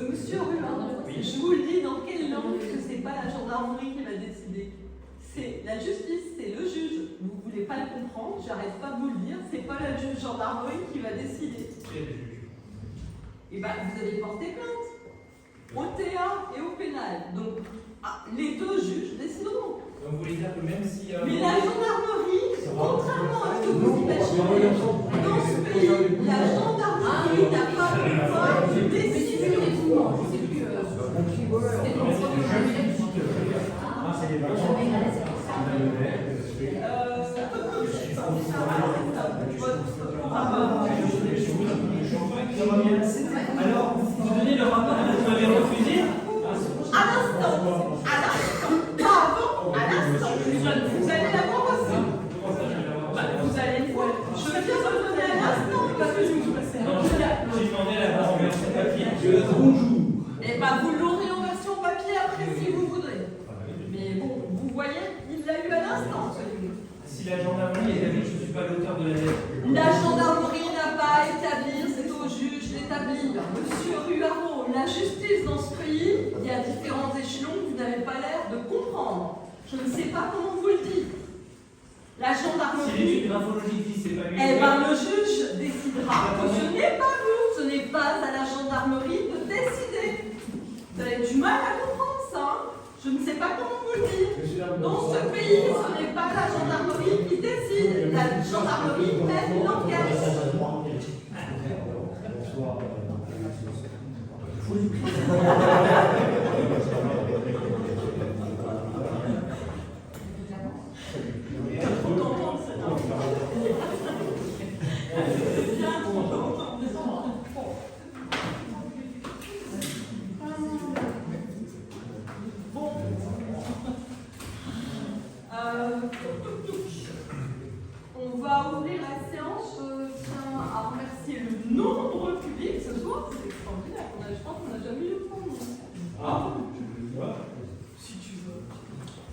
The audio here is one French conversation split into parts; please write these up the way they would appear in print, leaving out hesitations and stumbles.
Monsieur Ruard, je vous le dis dans quelle langue que c'est pas la gendarmerie qui va décider. C'est la justice, c'est le juge. Vous ne voulez pas le comprendre, j'arrête pas de vous le dire, c'est pas la gendarmerie qui va décider. Et bien, vous allez porter plainte au TA et au pénal. Donc, les deux juges décideront. Donc, vous voulez dire que même si. Mais la gendarmerie, contrairement à ce que vous imaginez, dans ce pays, la gendarmerie n'a pas le pouvoir de décider. Alors, vous donnez le rapport que vous avez refusé À l'instant, pas avant, à l'instant, vous allez l'avoir aussi. Vous allez le voir. Je veux bien se le donner à l'instant, parce que je vous passe. Non, j'ai demandé la version papier. Bonjour. Et bien, vous l'aurez en version papier après si vous voudrez. Mais bon, vous voyez, il l'a eu à l'instant, celui-là. Si la gendarmerie établit que je ne suis pas l'auteur de la lettre. La gendarmerie n'a pas à établir, c'est au juge d'établir. Monsieur Ruaro, la justice dans ce pays, il y a différents échelons que vous n'avez pas l'air de comprendre. Je ne sais pas comment vous le dire. La Si gendarmerie. l'étude graphologique dit c'est pas lui. Eh bien, le juge décidera que ce n'est pas vous, ce n'est pas à la gendarmerie de décider. Vous avez du mal à comprendre ça. Hein. Je ne sais pas comment vous le dire. Dans ce pays, ce n'est pas la gendarmerie qui décide. La gendarmerie mène l'enquête. On va ouvrir la séance. Je tiens à remercier le nombre public ce soir. C'est extraordinaire. Je pense qu'on n'a jamais eu autant de monde. Ah, Si tu veux.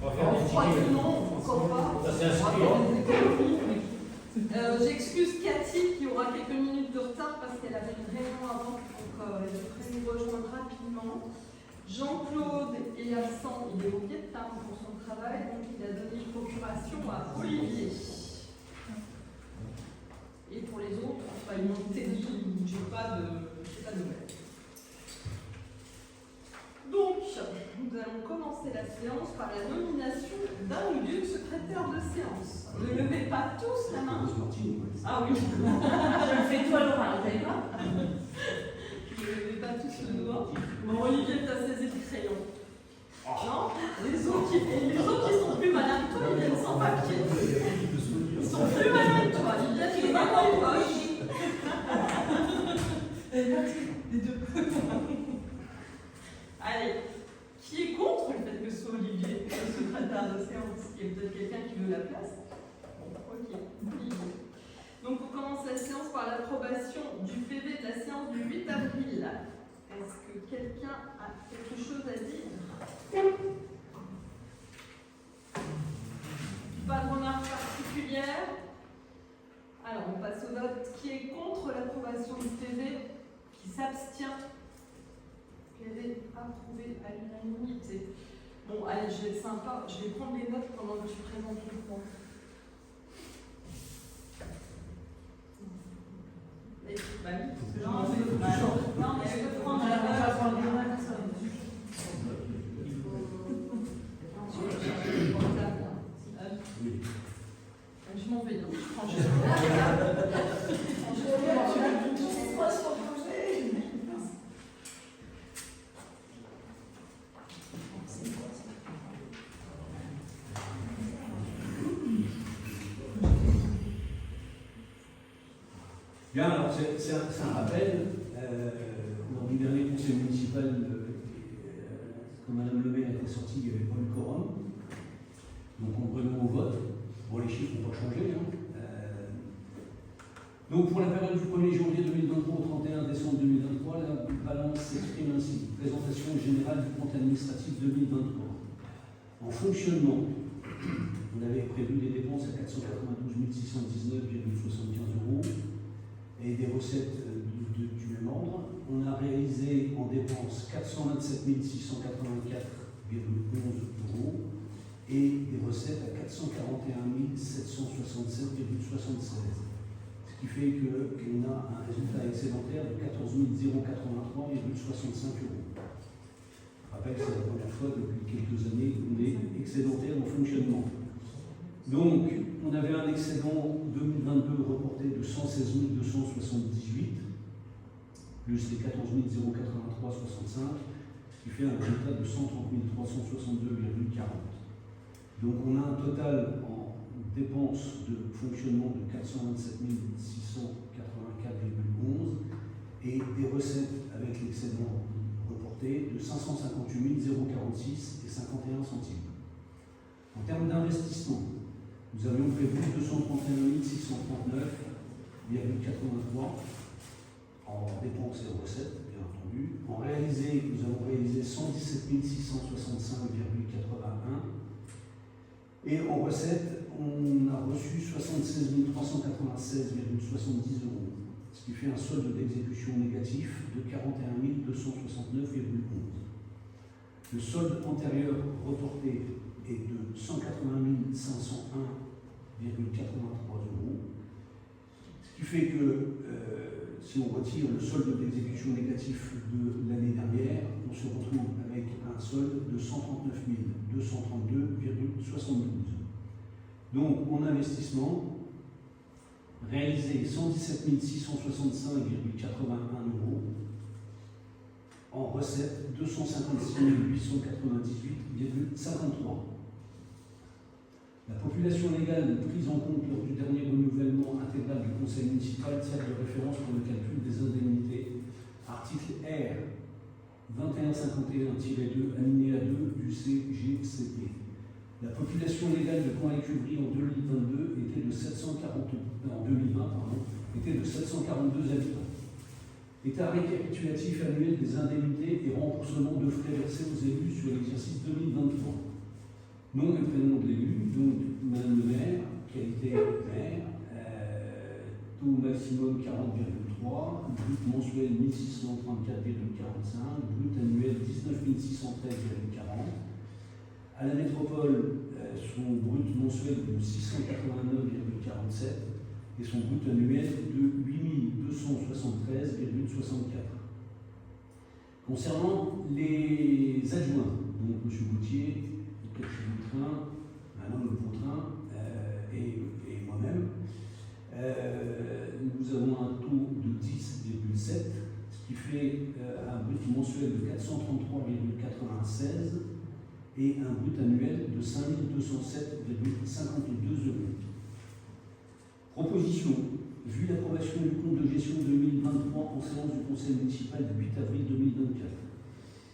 on va faire des Je crois petits. que non, encore pas. Ça, c'est On va inspirant. faire des économies. J'excuse Cathy qui aura quelques minutes de retard parce qu'elle avait une réunion avant, donc elle devrait nous rejoindre rapidement. Jean-Claude est absent, il est au Vietnam pour son travail, donc il a donné une procuration à Olivier. Et pour les autres, enfin, ils m'ont été dit, j'ai pas de nouvelles. Donc, nous allons commencer la séance par la nomination d'un ou d'une secrétaire de séance. Ne levez pas tous la main. Ah oui. Je le fais toi, Laura, vous savez pas? Ne levez pas tous le doigt. Bon, Olivier, tu as saisi le crayon. Non? Les autres qui sont plus malins que toi, ils viennent sans papier. Ils sont plus malins que toi. Ils viennent les mains dans les poches. Les deux. Allez. Qui est contre le fait que ce soit Olivier, le secrétaire de séance? Il y a peut-être quelqu'un qui veut la place? Bon, ok. Donc, on commence la séance par l'approbation du PV de la séance du 8 avril. Est-ce que quelqu'un a quelque chose à dire? Pas de remarques particulières? Alors, on passe au vote. Qui est contre l'approbation du PV? Qui s'abstient? PV approuvé à l'unanimité. Bon, allez, je vais être sympa. Je vais prendre les notes pendant que tu présentes le point. Bah oui, parce que non, mais je peux prendre la note. Je m'en vais, donc je prends juste. Bien, alors c'est un rappel. Lors du dernier conseil municipal, quand Mme Le Maire était sortie, il n'y avait pas eu le quorum. Donc on prenait au vote. Bon, les chiffres n'ont pas changé. Hein. Donc pour la période du 1er janvier 2023 au 31 décembre 2023, la balance s'exprime ainsi. Présentation générale du compte administratif 2023. En fonctionnement, on avait prévu des dépenses à 492 619,75 € et des recettes du même ordre. On a a réalisé en dépenses 427 684,11 euros et des recettes à 441 767,76. Ce qui fait qu'on a un résultat excédentaire de 14 083,65 euros. Je rappelle que c'est la première fois depuis quelques années qu'on est excédentaire en fonctionnement. Donc, on avait un excédent 2022 reporté de 116 278, plus les 14 083,65, ce qui fait un résultat de 130 362,40. Donc, on a un total en dépenses de fonctionnement de 427 684,11 et des recettes avec l'excédent reporté de 558 046 et 51 centimes. En termes d'investissement, nous avions prévu 231 639,83 en dépenses et recettes, bien entendu. Nous avons réalisé 117 665,81. Et en recettes, on a reçu 76 396,70 euros, ce qui fait un solde d'exécution négatif de 41 269,11. Le solde antérieur reporté est de 180 501,83 euros, ce qui fait que si on retire le solde d'exécution négatif de l'année dernière, on se retrouve avec un solde de 139 232,72. Donc, en investissement, réalisé 117 665,81 euros, en recettes 256 898,53. La population légale prise en compte lors du dernier renouvellement intégral du conseil municipal sert de référence pour le calcul des indemnités. Article R 2151-2, alinéa 2 du CGCP. La population légale de Coin-et-Cuvry en 2022 était de 742 habitants. État récapitulatif annuel des indemnités et remboursement de frais versés aux élus sur l'exercice 2023. Nom et prénom de l'élu, donc Madame le maire, qualité maire, taux maximum 40,3, brut mensuel 1634,45, brut annuel 19 613,40. À la métropole, son brut mensuel de 689,47 et son brut annuel de 8273,64. Concernant les adjoints, donc M. Gauthier, Catherine Boutrin, Madame Le Boutrin et moi-même, nous avons un taux de 10,7, ce qui fait un brut mensuel de 433,96 et un brut annuel de 5207,52 euros. Proposition. Vu l'approbation du compte de gestion 2023 en séance du conseil municipal du 8 avril 2024,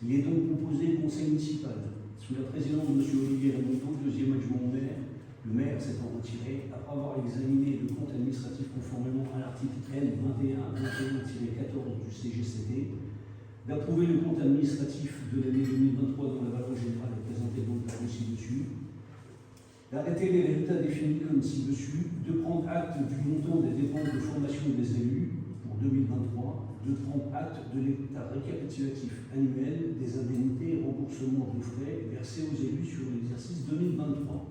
il est donc proposé au conseil municipal, sous la présidence de M. Olivier Ramonneau, deuxième adjoint au maire, le maire s'étant retiré, après avoir examiné le compte administratif conformément à l'article L 21-21-14 du CGCT, d'approuver le compte administratif de l'année 2023 dont la valeur générale est présentée donc par ci-dessus, d'arrêter les résultats définis comme ci-dessus, de prendre acte du montant des dépenses de formation des élus pour 2023, de prendre acte de l'état récapitulatif annuel des indemnités et remboursements de frais versés aux élus sur l'exercice 2023.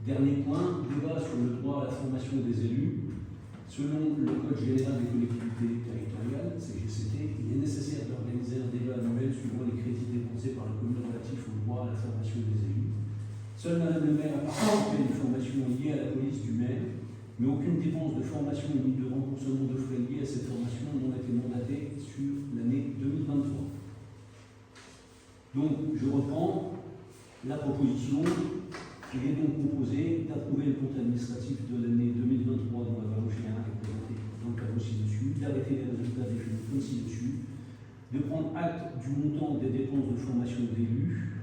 Dernier point, débat sur le droit à la formation des élus. Selon le Code général des collectivités territoriales, CGCT, il est nécessaire d'organiser un débat annuel suivant les crédits dépensés par la commune relatifs au droit à la formation des élus. Seule Madame le maire a participé à une formation liée à la police du maire, mais aucune dépense de formation ni de remboursement de frais liés à cette formation n'ont été mandatées sur l'année 2023. Donc, je reprends la proposition. Il est donc proposé d'approuver le compte administratif de l'année 2023 dont la valeur générale est présentée dans le tableau ci-dessus, d'arrêter les résultats définis comme ci-dessus, de prendre acte du montant des dépenses de formation d'élus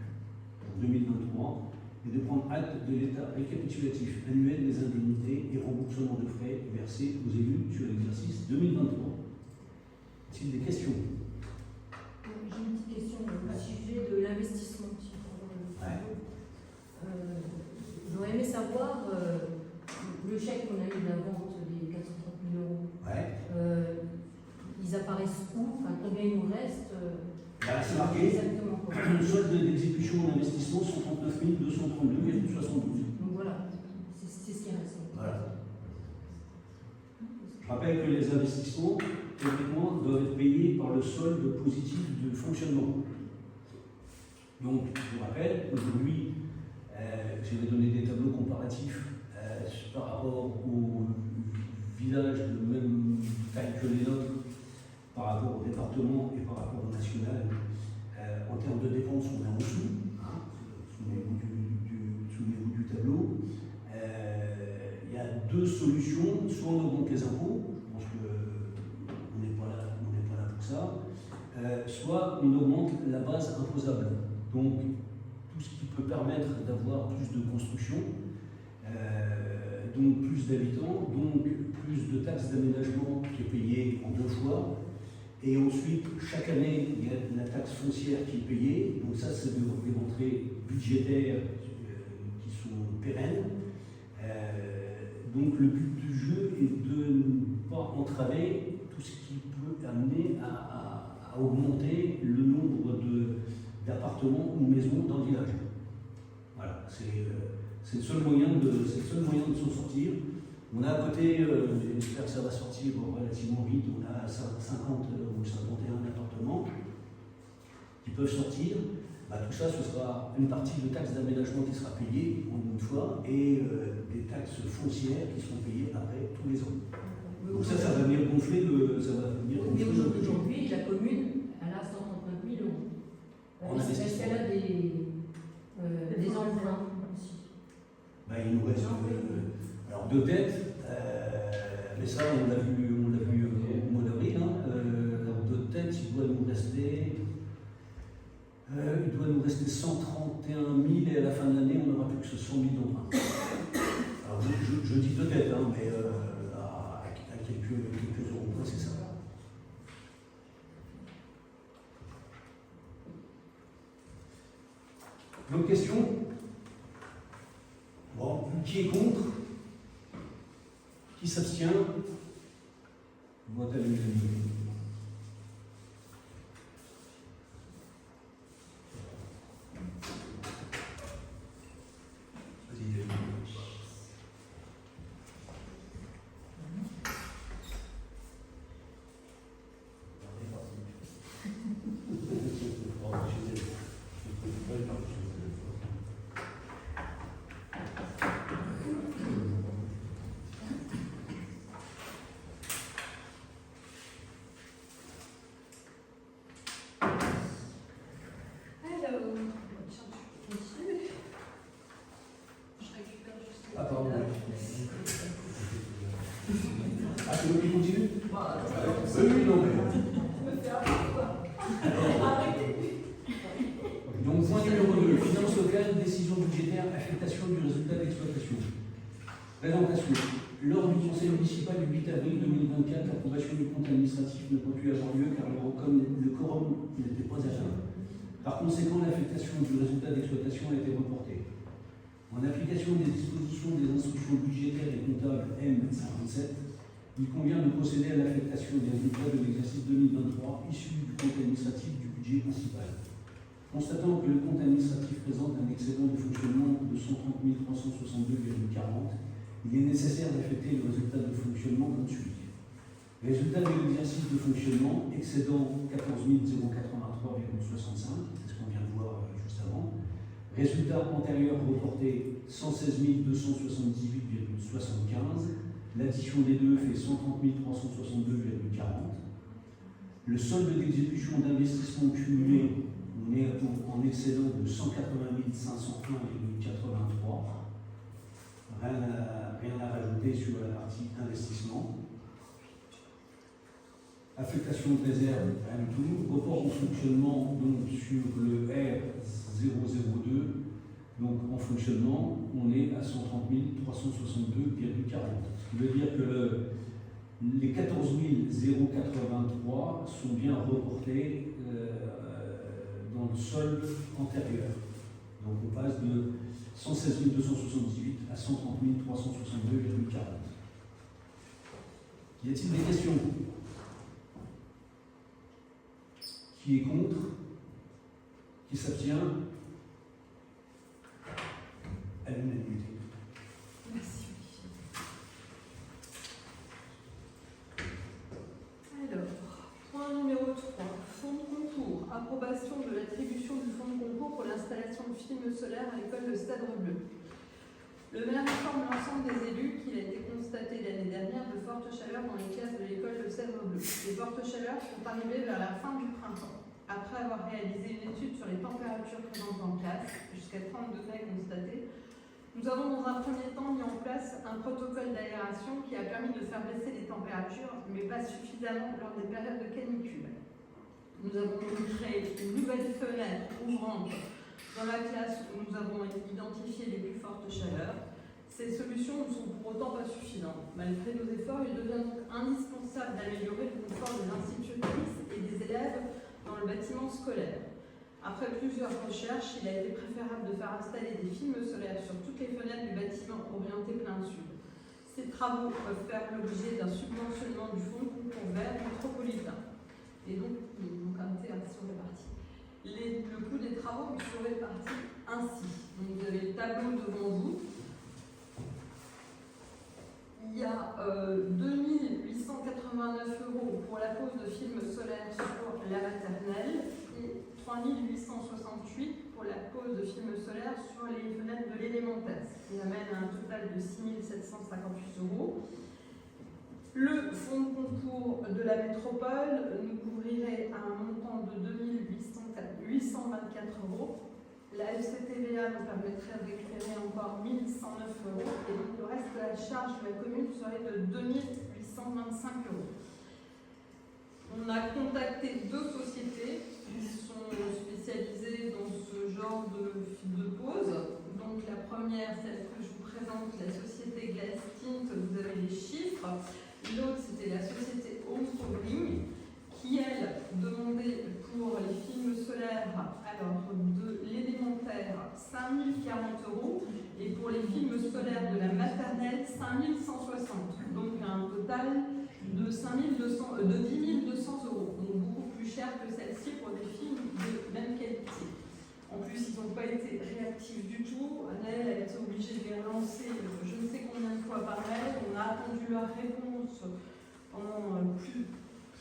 pour 2023 et de prendre acte de l'état récapitulatif annuel des indemnités et remboursements de frais versés aux élus sur l'exercice 2023. Est-il des questions? J'ai une petite question au sujet de l'investissement. J'aurais aimé savoir le chèque qu'on a eu de la vente des 430 000 euros. Ouais. Ils apparaissent où, enfin, combien il nous reste. Là, c'est marqué. Exactement. Quoi. Le solde d'exécution d'investissement 139 232,72. Donc voilà, c'est ce qui reste. Voilà. Je rappelle que les investissements, théoriquement, doivent être payés par le solde positif de fonctionnement. Donc, je vous rappelle, aujourd'hui, je vais donner des tableaux comparatifs par rapport aux villages de même taille que les nôtres, par rapport au département et par rapport au national. En termes de dépenses, on est en dessous, hein, souvenez-vous du tableau. Il y a deux solutions, soit on augmente les impôts, je pense qu'on n'est pas là pour ça, soit on augmente la base imposable. Donc tout ce qui peut permettre d'avoir plus de construction, donc plus d'habitants, donc plus de taxes d'aménagement qui est payée en 2 fois. Et ensuite, chaque année, il y a la taxe foncière qui est payée. Donc ça, c'est des rentrées budgétaires qui sont pérennes. Donc le but du jeu est de ne pas entraver tout ce qui peut amener à augmenter le nombre d'appartements ou maisons dans le village. Voilà, c'est le seul moyen de s'en sortir. On a à côté, j'espère que ça va sortir relativement vite, on a 50 ou 51 appartements qui peuvent sortir. Bah, tout ça, ce sera une partie de taxes d'aménagement qui sera payée en une fois et des taxes foncières qui seront payées après tous les ans. Donc ça va venir gonfler le. Mais aujourd'hui, la commune, elle a 139 000 euros. Est-ce qu'elle a des emprunts aussi? Bah, il nous reste. Alors de tête, mais ça on l'a vu au mois d'avril, hein, de tête il doit nous rester 131 000 et à la fin de l'année on n'aura plus que 100 000 d'emprunt. Alors je dis de tête, hein, mais à quelques euros près c'est ça. D'autres questions? Bon, qui est contre? Qui s'abstient? Vote à l'unanimité. Attends, ah, c'est vous qui continue? Oui, non, mais. Donc, point numéro 2, finances locales, décision budgétaire, affectation du résultat d'exploitation. Présentation. Lors du conseil municipal du 8 avril 2024, l'approbation du compte administratif ne peut plus avoir lieu car le quorum n'était pas atteint. Par conséquent, l'affectation du résultat d'exploitation a été reportée. En application des dispositions des instructions budgétaires et comptables M57, il convient de procéder à l'affectation des résultats de l'exercice 2023 issus du compte administratif du budget principal. Constatant que le compte administratif présente un excédent de fonctionnement de 130 362,40, il est nécessaire d'affecter le résultat de fonctionnement comme suit. Résultat de l'exercice de fonctionnement, excédent 14 083,65, c'est ce qu'on vient de voir juste avant. Résultat antérieur reporté 116 278,75. L'addition des deux fait 130 362,40. Le solde d'exécution d'investissement cumulé, on est en excédent de 180 501,83. Rien à rajouter sur la partie investissement. Affectation de réserve, rien du tout. Report en fonctionnement donc sur le R002. Donc en fonctionnement, on est à 130 362,40. Ce qui veut dire que les 14 083 sont bien reportés dans le solde antérieur. Donc on passe de 116 278 à 130 362,40. Y a-t-il des questions? Qui est contre? Qui s'abstient? À l'unanimité. Merci. Alors, point numéro 3, fonds de concours. Approbation de l'attribution du fonds de concours pour l'installation de films solaires à l'école de Cèdre Bleu. Le maire informe l'ensemble des élus qu'il a été constaté l'année dernière de fortes chaleurs dans les classes de l'école de Cèdre Bleu. Les fortes chaleurs sont arrivées vers la fin du printemps. Après avoir réalisé une étude sur les températures présentes en classe, jusqu'à 30 degrés constatés, nous avons dans un premier temps mis en place un protocole d'aération qui a permis de faire baisser les températures, mais pas suffisamment lors des périodes de canicule. Nous avons créé une nouvelle fenêtre ouvrante dans la classe où nous avons identifié les plus fortes chaleurs. Ces solutions ne sont pour autant pas suffisantes. Malgré nos efforts, il devient donc indispensable d'améliorer le confort des institutrices et des élèves dans le bâtiment scolaire. Après plusieurs recherches, il a été préférable de faire installer des films solaires sur toutes les fenêtres du bâtiment orienté plein sud. Ces travaux peuvent faire l'objet d'un subventionnement du fonds de concours vert métropolitain. Et donc, un terme sur les parties. Le coût des travaux se répartit ainsi. Donc, vous avez le tableau devant vous. Il y a 2 889 € pour la pose de films solaires sur la maternelle et 3 868 pour la pose de films solaires sur les fenêtres de l'élémentaire, ce qui amène à un total de 6 758 €. Le fonds de concours de la métropole nous couvrirait à un montant de 2 824 €. La FCTVA nous permettrait de récupérer encore 1 109 € et donc le reste de la charge de la commune serait de 2 825 €. On a contacté 2 sociétés qui sont spécialisées dans ce genre de pause. Donc la première, celle que je vous présente, la société Glastint, vous avez les chiffres. L'autre, c'était la société Homecovering, qui, elle, demandait pour les films solaires, alors de l'élémentaire, 5 040 € et pour les films solaires de la maternelle, 5 160. Donc un total de 10 200 €, donc beaucoup plus cher que celle-ci pour des films de même qualité. En plus, ils n'ont pas été réactifs du tout. Elle a été obligée de les relancer je ne sais combien de fois par mail. On a attendu leur réponse pendant plus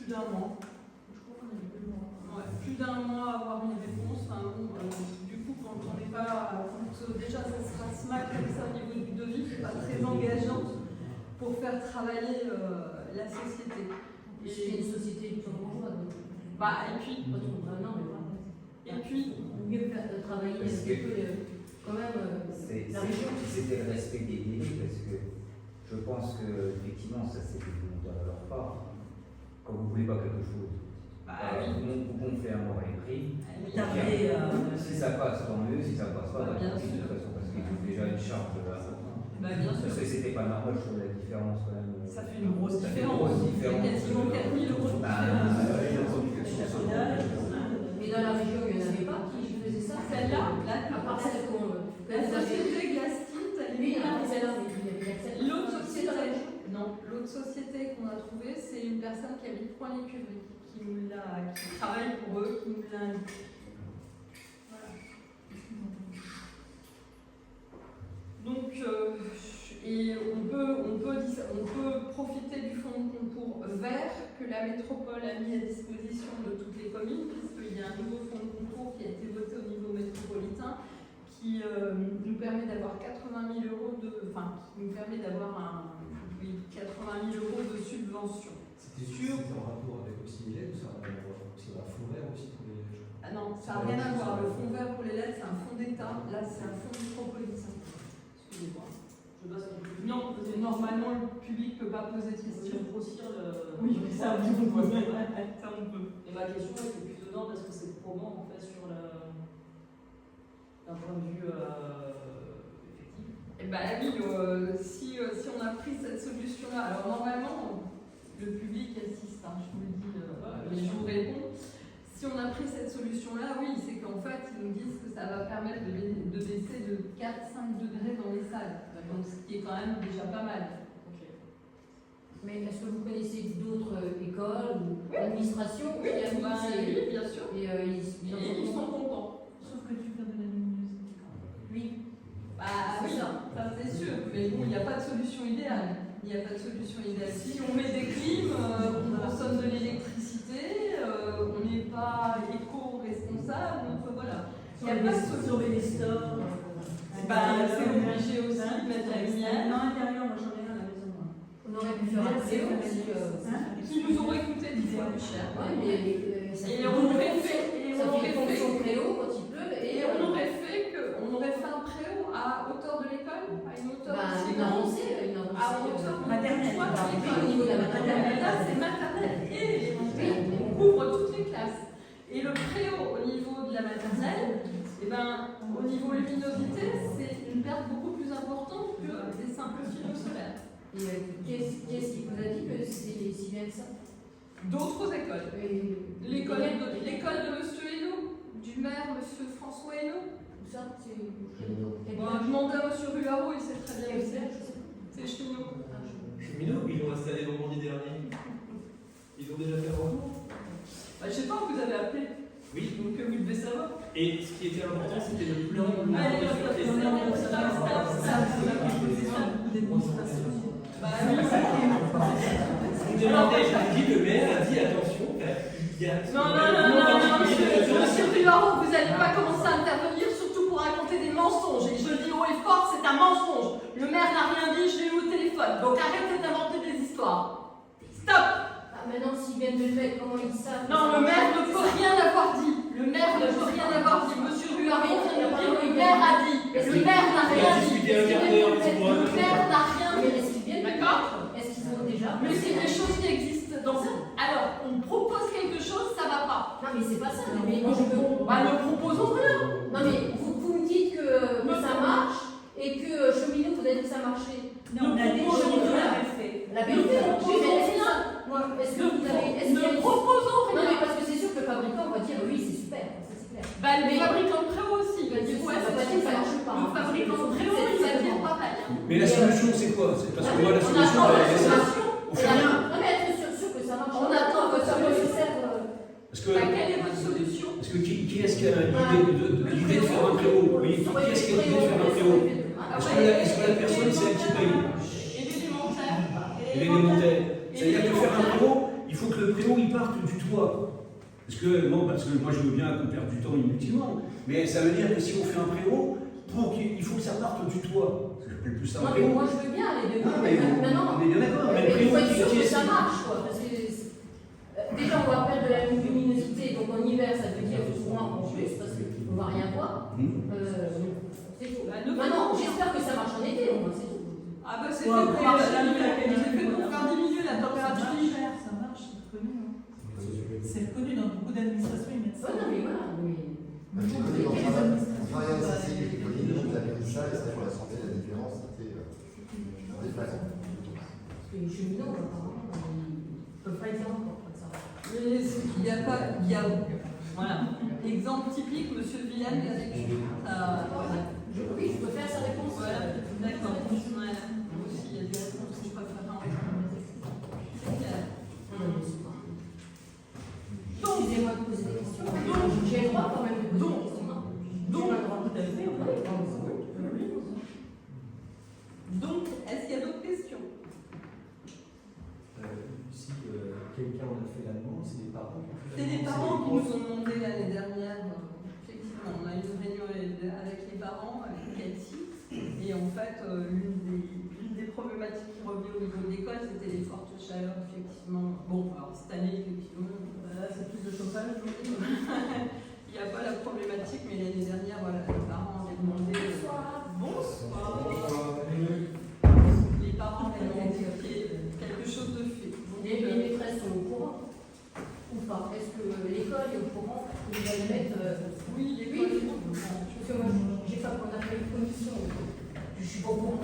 d'un mois. Je crois qu'on a eu plus d'un mois à avoir une réponse. Enfin, bon, du coup, quand on n'est pas. Quand déjà ça se passe mal comme ça au niveau du devis, c'est pas très engageant pour faire travailler la société. Et c'est une société luxembourgeoise. Et puis. Pas trop non, mais pas. Et puis. Mieux faire travailler un petit peu quand même la région. C'était le respect des délais, parce que je pense que effectivement ça c'est volontaire de leur part. Quand vous voulez pas quelque chose, on fait un mort à l'écrit. Si ça passe, tant mieux. Si ça passe pas, tant pis de toute façon, parce qu'il faut déjà une charge de la Bien sûr. Parce que c'était pas normal, je trouve la différence quand même. Ça fait une grosse différence. Quasiment 4 000 € de différence. Mais dans la région, il n'y en avait pas qui faisaient ça. Celle-là, à part celle qu'on. la société Glastint, l'autre société qu'on a trouvée, c'est une personne qui habite Point-l'Écurie, qui travaille pour eux, qui nous l'a indiqué. Voilà. Donc, et on peut profiter du fonds de concours vert que la métropole a mis à disposition de toutes les communes, puisqu'il y a un nouveau fonds de concours qui a été voté au niveau métropolitain, qui nous permet d'avoir 80 000 € qui nous permet d'avoir 80 000 € de subvention. C'était en rapport avec aussi les lettres, ça a un fonds vert aussi pour les lettres. Ah non, ça n'a rien à voir. Le fonds vert pour les lettres, c'est un fonds d'État. Là, c'est un fonds métropolitain. Excusez-moi. Non, normalement, le public ne peut pas poser de questions. Grossir le. Oui, mais ça, on peut. Ça, on peut. Et ma question était plus dedans parce que c'est probant en fait sur le. D'un point de vue effectif. Eh bien oui, si on a pris cette solution-là, alors normalement, le public assiste, je vous le dis, mais je vous réponds. Si on a pris cette solution-là, oui, c'est qu'en fait, ils nous disent que ça va permettre de baisser de 4-5 degrés dans les salles. Donc, ce qui est quand même déjà pas mal. Okay. Mais est-ce que vous connaissez d'autres écoles ou administrations Oui, bien sûr. Et ils Ils sont contents. Sauf que tu perds de la luminosité. Oui. Bah oui, ça c'est sûr. Mais bon, il n'y a pas de solution idéale. Il n'y a pas de solution idéale. Si on met des clims, on consomme de l'électricité, on n'est pas éco-responsable, donc voilà. Il n'y a pas de solution. Sauver les stores. C'est obligé aussi de mettre la lumière. Non, intérieur, moi j'en ai un à la maison. Moi. On aurait pu faire un préau aussi. Qui nous aurait coûté 10 fois plus cher. Ouais, mais ça Et fait on aurait fait, ça fait fonction préau quand il pleut. et on aurait fait un préau à hauteur de l'école, à une hauteur aussi une avancée. à hauteur de maternelle. au niveau de la maternelle. Là, c'est maternelle et élémentaire. On couvre toutes les classes. Et le préau au niveau de la maternelle, eh ben, au niveau luminosité, c'est une perte beaucoup plus importante que des simples films solaires. Et qu'est-ce qui vous a dit que c'était si bien que ça? D'autres écoles. L'école de Monsieur Hainaut, du maire Monsieur François Hainaut. Tout ça, c'est. Demandez à Monsieur Ruaro, il sait très bien où c'est. C'est Chinot. Cheminot, ils l'ont installé vendredi dernier. Ils ont déjà fait un retour. Je sais pas, vous avez appelé. Oui. Donc vous devez savoir. Et ce qui était important, c'était le plan. Allez, Vous demandez, je vous dis, le maire a dit attention, il y a. Non, Monsieur Ruaro, vous n'allez pas commencer à intervenir, surtout pour raconter des mensonges. Et je le dis haut et fort, c'est un mensonge. Le maire n'a rien dit, je l'ai eu au téléphone. Donc arrêtez d'inventer des histoires. Stop! Maintenant, s'ils viennent de le mettre, comment ils savent? Non, le maire ne peut rien avoir dit. Le maire ne peut rien avoir dit. Monsieur Ruaro vient de dire le maire a dit. Le maire n'a rien dit. Le maire n'a rien dit. Est-ce qu'ils viennent? D'accord? Est-ce qu'ils ont déjà? Mais c'est des choses qui existent dans ça. Alors, on propose quelque chose, ça va pas. Non, mais c'est pas ça. Mais moi, je veux. Bah, ne proposons rien. Non, mais vous me dites que ça marche et que Cheminot, vous avez dit que ça marchait. Non, on a des choses qu'on avait fait. La vérité, Ne proposons rien. est-ce que vous avez. Est-ce qu'il y a Ne des- proposons Non, mais rien. parce que c'est sûr que le fabricant va dire oui, c'est super, ça c'est clair. Bah, le fabricant de préau aussi, il va dire ouais, Ça va c'est dire que ça super. marche pas. Le fabricant de préau, il va dire pareil. Mais la solution, c'est quoi? C'est parce que moi, la On solution, attend la elle est ça. solution. On fait rien. Non, mais être sûr que ça marche. On attend votre solution. Parce que, Bah, quelle est votre solution? qui est-ce qui a l'idée de faire un préau? Oui, qui est-ce qui a l'idée de faire un préau? Est-ce que la personne, c'est elle qui paye? Et l'élémentaire. L'élémentaire. C'est-à-dire que faire un préau, il faut que le préau il parte du toit. Parce que moi je veux bien qu'on perde du temps inutilement, mais ça veut dire que si on fait un préau, il faut que ça parte du toit. Parce que j'appelle plus ça un Non, mais préau. moi je veux bien les deux. Non, mais Maintenant, on est bien d'accord. Mais le il faut préau, être sûr qui que est ça marche, quoi. Parce que déjà, on va perdre de la luminosité, donc en hiver, ça veut dire souvent en plus, parce qu'on ne va rien voir. C'est tout. Bah, Maintenant, j'espère que ça marche en été, au moins, c'est tout. Ah bah c'est Ouais, fait pour après, faire diminuer la température. Ça marche, c'est reconnu. C'est reconnu dans beaucoup d'administrations, ils mettent ça. Ouais, non, mais voilà. Bah, j'ai connu dans un travail associé qui était connu, vous avez mis ça, et ça pour la santé, la différence, c'était déplaçant. Parce que les cheminots, apparemment, ils ne peuvent pas être encore comme ça. Mais il n'y a pas. Voilà. Exemple typique, monsieur Villane l'a vécu. Oui, je peux faire sa réponse. Voilà, d'accord. Ouais. Moi aussi, il y a des réponses que je préfère en répondre. C'est clair. Donc, excusez-moi de poser des questions. Donc, j'ai le droit quand même de poser des questions. Donc, j'ai le droit tout à fait. Donc, est-ce qu'il y a d'autres questions? Si quelqu'un en a fait la demande, c'est les parents qui ont fait la demande. C'est les parents qui nous ont demandé l'année dernière. Effectivement, on a eu une réunion avec les parents, avec Cathy, et en fait, l'une des problématiques qui revenait au niveau de l'école, c'était les fortes chaleurs, effectivement. Bon, alors cette année, effectivement, c'est plus de chauffage aujourd'hui. Il n'y a pas la problématique, mais l'année dernière, voilà, les parents avaient demandé. Bonsoir. Les parents avaient demandé quelque chose de fait. Donc, Les maîtresses sont au courant ou pas? Est-ce que l'école est au courant qu'ils veulent mettre oui, les oui. Parce que moi, j'ai pas qu'on a fait une commission. Je suis pas au courant.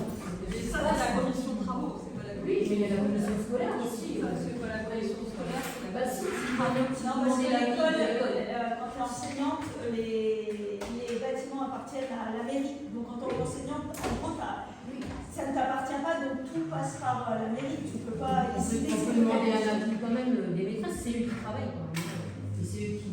Et ça, c'est la commission de travaux, c'est pas la Oui, mais il y a la commission scolaire aussi. C'est pas la commission scolaire. Bah si, Non, parce que l'école, quand tu es enseignante, les bâtiments appartiennent à la mairie. Donc en tant qu'enseignante, en gros, ça ne t'appartient pas, donc tout passe par la mairie. Tu ne peux pas on peut décider. demander à l'avis quand même des maîtresses, c'est eux qui travaillent. Et c'est eux qui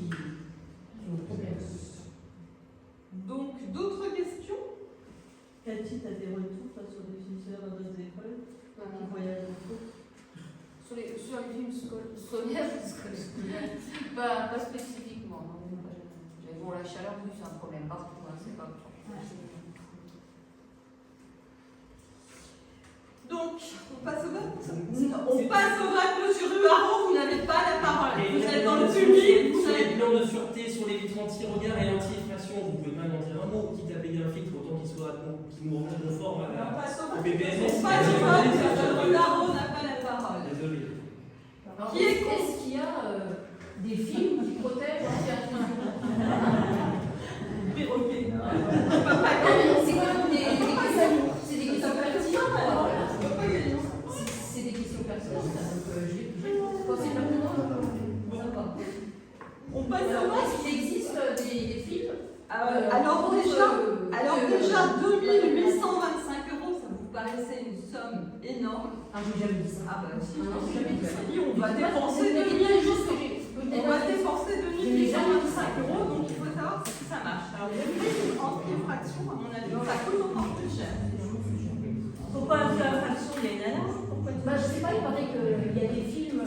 utilisateurs d'adresse d'école qui voyagent beaucoup. Sur les films scolaires, pas spécifiquement. Non. Bon, la chaleur, oui, c'est un problème partout, hein, c'est pas. Donc, on passe au vote. On passe au vote, monsieur Ruaro, vous n'avez pas la parole. Vous êtes dans le public, vous Sur les êtes... plans de sûreté, sur les vitres anti-regard et anti-effraction, vous pouvez même en dire un mot, quitte à payer un filtre, autant qu'il soit qui nous rende conforme à On passe au au vote. BBMS. On passe au vote, monsieur Ruaro n'a pas la parole. Désolé. Alors, Qui est contre? est-ce qu'il y a des films qui protègent l'anti-intrusion? Perroquet. Non, mais c'est quand même des questions pertinentes. Voilà. C'est des questions pertinentes. Donc, quand c'est pertinent, ça va. On passe au Alors, vote. est-ce qu'il existe des films Alors déjà, 2825 €, ça vous paraissait une somme énorme. Ah, j'ai jamais dit ça. Ah bah si, Ah non, j'ai jamais dit ça. on va dépenser C'est des choses que j'ai. On va dépenser 2825 €, donc il faut savoir si ça marche. Alors les primes anti-infraction, à mon avis, ça coûte encore plus cher. Pourquoi infraction, il y a une alarme? Pourquoi Bah, je sais pas, il paraît qu'il y a des films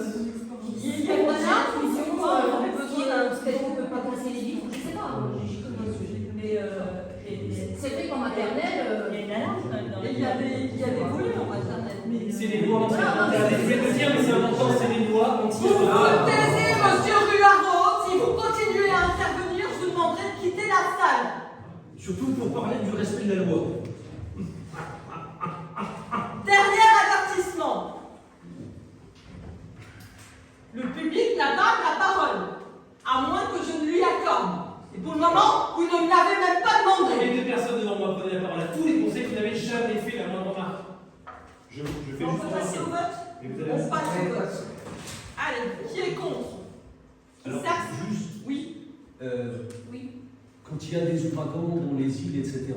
Il y a une alarme, peut-être qu'on peut pas casser les vitres, je sais pas. C'est vrai qu'en maternelle, il y a une alarme quand même dans il y a des volets en maternelle. C'est les lois anti-regard. Je vais te dire, mais c'est important, c'est les lois Vous vous anti-regard. taisez, monsieur Ruaro. Si vous continuez à intervenir, je vous demanderai de quitter la salle. Surtout pour parler du respect de la loi. Dernier avertissement. Le public n'a pas la parole, à moins que je ne lui accorde. Et pour le moment, vous ne me l'avez même pas demandé. Les deux personnes devant moi prenaient la parole à tous les conseils, vous n'avez jamais fait la moindre remarque. Je fais On juste peut passer au remarquer. vote. Et vous allez On passe au vote. Allez, qui est contre? Alors, Ça, juste, oui. oui. quand il y a des ouragans dans les îles, etc.,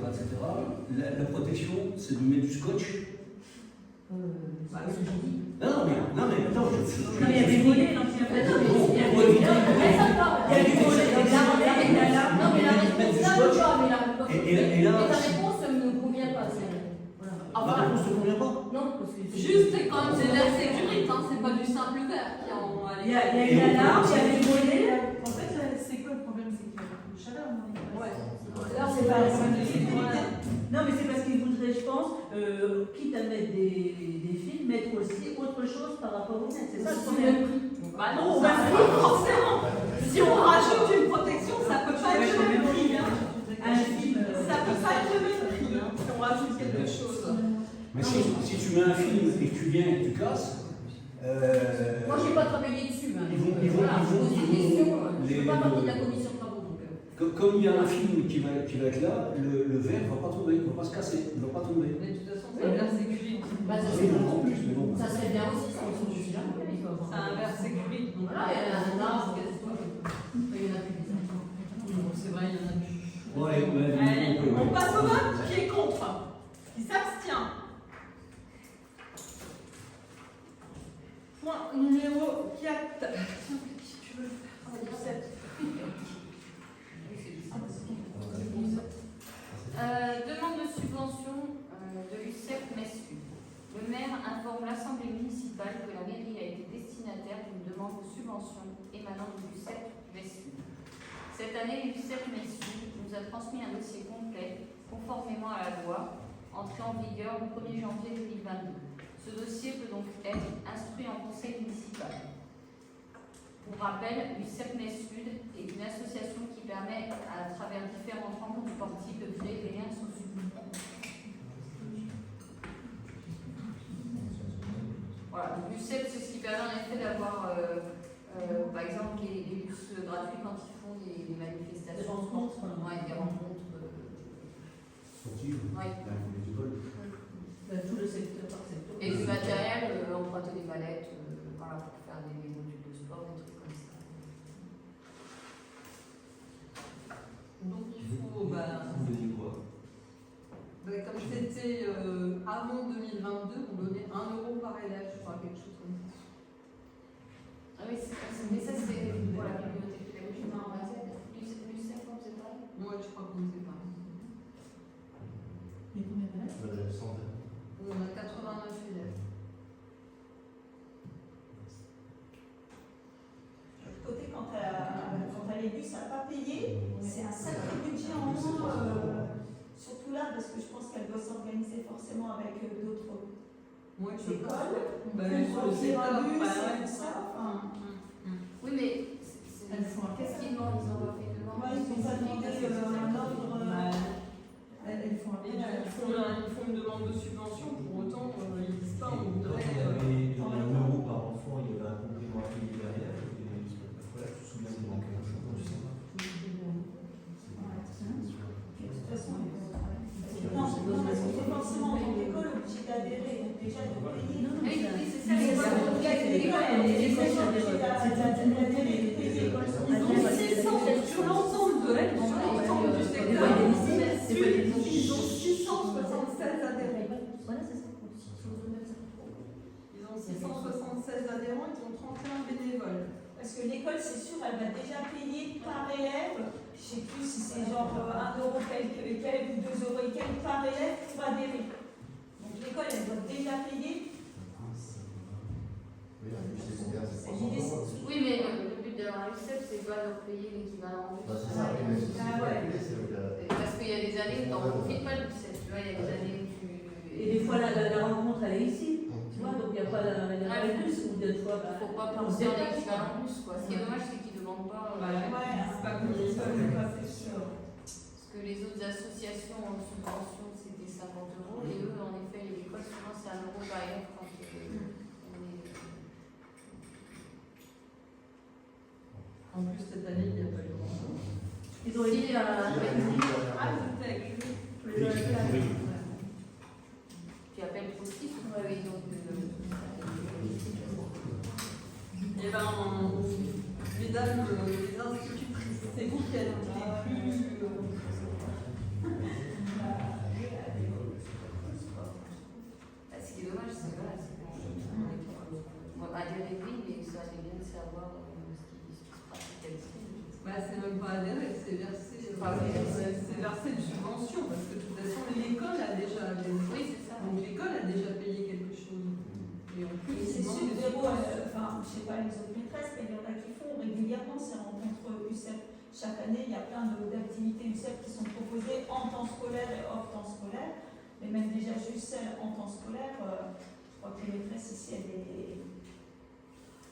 la protection, c'est de mettre du scotch. Bah, c'est ce que j'ai dit. Non, mais attends, Non, mais il y a des volets, donc il y a pas de Il y a Pour éviter- du volet. Non, mais la réponse là, pas, mais la Et là- ta réponse ne me convient pas. Voilà. Ma réponse ne convient pas. Non, parce que Juste, c'est quand même des verres sécurité, hein, c'est pas du simple verre qui en. Il y a une alarme, il y a des volets. En fait, c'est quoi le problème? C'est qu'il y a beaucoup de chaleur, non? Ouais. Alors, c'est pas un problème de sécurité. Non, mais c'est parce qu'ils voudraient, je pense, quitte à mettre des films, mettre aussi autre chose par rapport au net. C'est ça le problème. Bah non, forcément. Si on rajoute une protection, ça peut pas être le même prix. Hein. Un film. Ça peut pas être le même prix hein, si on rajoute quelque chose. Mais si tu mets un film et que tu viens et que tu casses, moi, je n'ai pas travaillé dessus. Hein, Ils vont- voilà, je pose des questions. Je ne les- fais pas partie de la commission de travaux. Donc, comme il y a un film qui va être là, le verre ne va pas tomber, il ne va pas se casser, il ne va pas tomber. Mais de toute façon, c'est un verre sécurité. bah, ça, Oui, mais en plus, mais bon. ça serait bien aussi si on se dit là. C'est un verre sécurité. Donc Voilà, il y a un arbre, il y a plus des c'est vrai, il y en a plus. Ouais, Allez, donc, on passe au vote. Qui est contre? Qui s'abstient? Point numéro 4. Si tu veux le faire. 7. Demande de subvention de l'UCEP MESU. Le maire informe l'Assemblée municipale que la mairie a été destinataire d'une demande de subvention émanant de l'UCEP MESU. Cette année, l'UCEP MESU nous a transmis un dossier complet, conformément à la loi, entrée en vigueur le 1er janvier 2022. Ce dossier peut donc être instruit en conseil municipal. Pour rappel, l'UCEP MESUD est une association qui permet, à travers différentes rencontres sportives, de créer des liens sociaux. Voilà, donc l'UCEP, c'est ce qui permet en effet d'avoir, par exemple, les bus gratuits quand ils font des manifestations. Des rencontres. Ouais, des rencontres. sportive, Ouais. les écoles. Tout le secteur par secteur. Et du matériel, emprunter des mallettes, voilà, pour faire des modules de sport, des trucs comme ça. Donc il faut, comme c'était avant 2022, on donnait 1 € par élève, je crois, quelque chose comme ça. Ah oui, mais ça c'est pour la bibliothèque pédagogique en base. L'UCEP, on ne sait pas. Moi, je crois qu'on ne sait pas. Mais combien d'élèves? On n'a pas payé, c'est un sacré budget en moins, surtout là, parce que je pense qu'elle doit s'organiser forcément avec d'autres Moi, je écoles. Bah, Plus sur le le secteur, bus, bah, ouais. tout ça. Enfin, Oui, mais Elles font un qu'est-ce qu'ils demandent? Ils ont pas fait de demande ouais, ils n'ont pas demandé un ordre. Elles font un Et ils font une demande de subvention, pour autant, ils disent pas, on voudrait. Il y avait 1 euro par enfant, il y avait un complément à payer derrière. Voilà, je me souviens qu'il manquait un chose, je sais pas. De toute façon, non, parce qu'on est forcément en tant qu'école obligé d'adhérer, donc déjà de payer. Oui, c'est ça, Mais c'est ça, pas l'école, elle est déjà obligée d'adhérer, de payer. Ils ont 600 sur l'ensemble de elle, sur l'ensemble du secteur. Ils ont 676 adhérents. Voilà, c'est ça. Ils ont 676 adhérents, ils ont 31 bénévoles. Parce que l'école, c'est sûr, elle va déjà payer par élève, je ne sais plus si c'est genre 1 euro quelques et quelques ou 2 euros et quelques par élève pour adhérer. Donc l'école, elle doit déjà payer. Oui, un budget combien, c'est Et l'idée, 300 euros. c'est- Oui, mais le but de la RUCEP, c'est pas leur payer l'équivalent. Bah, c'est ça, oui, mais c'est Ah ouais. calculé, c'est le cas. Parce qu'il y a des années où tu n'en profites pas du RUCEP, tu vois, il y a des années où tu. Et des fois, la rencontre, elle est ici. Tu vois, donc il n'y a pas la plus ou des fois. Il ne faut pas penser en équivalent plus, quoi. Ce qui est dommage, c'est qu'ils ne demandent pas. Ouais, C'est pas comme ils veulent, c'est sûr. Parce que les autres associations en subvention, c'était 50 euros. Et eux, en effet, les écoles, souvent, c'est 1 euro par élève quand on est. En plus, cette année, il n'y a pas eu grand chose. Ils ont été à. Ah, c'était avec Tu appelles aussi pour ils ont Eh ben, mesdames les institutrices, c'est vous qui êtes les plus. Ce qui est dommage, c'est voilà, c'est qu'on va adhérer, oui, mais ça serait bien de savoir ce qui se pratique ici. Bah, c'est même pas adhéré, c'est versé. Ah oui, C'est versé une subvention, parce que de toute façon, l'école a déjà adhéré. Oui, c'est ça. Donc l'école a déjà payé quelque chose. Et en plus, Et c'est ils sûr, demandent des Véro, subventions. enfin, je sais pas les autres maîtresses, mais il y en a qui font régulièrement ces rencontres UCEP. Chaque année, il y a plein d'activités UCEP qui sont proposées en temps scolaire et hors temps scolaire. Mais même déjà juste celles en temps scolaire, je crois que les maîtresses ici,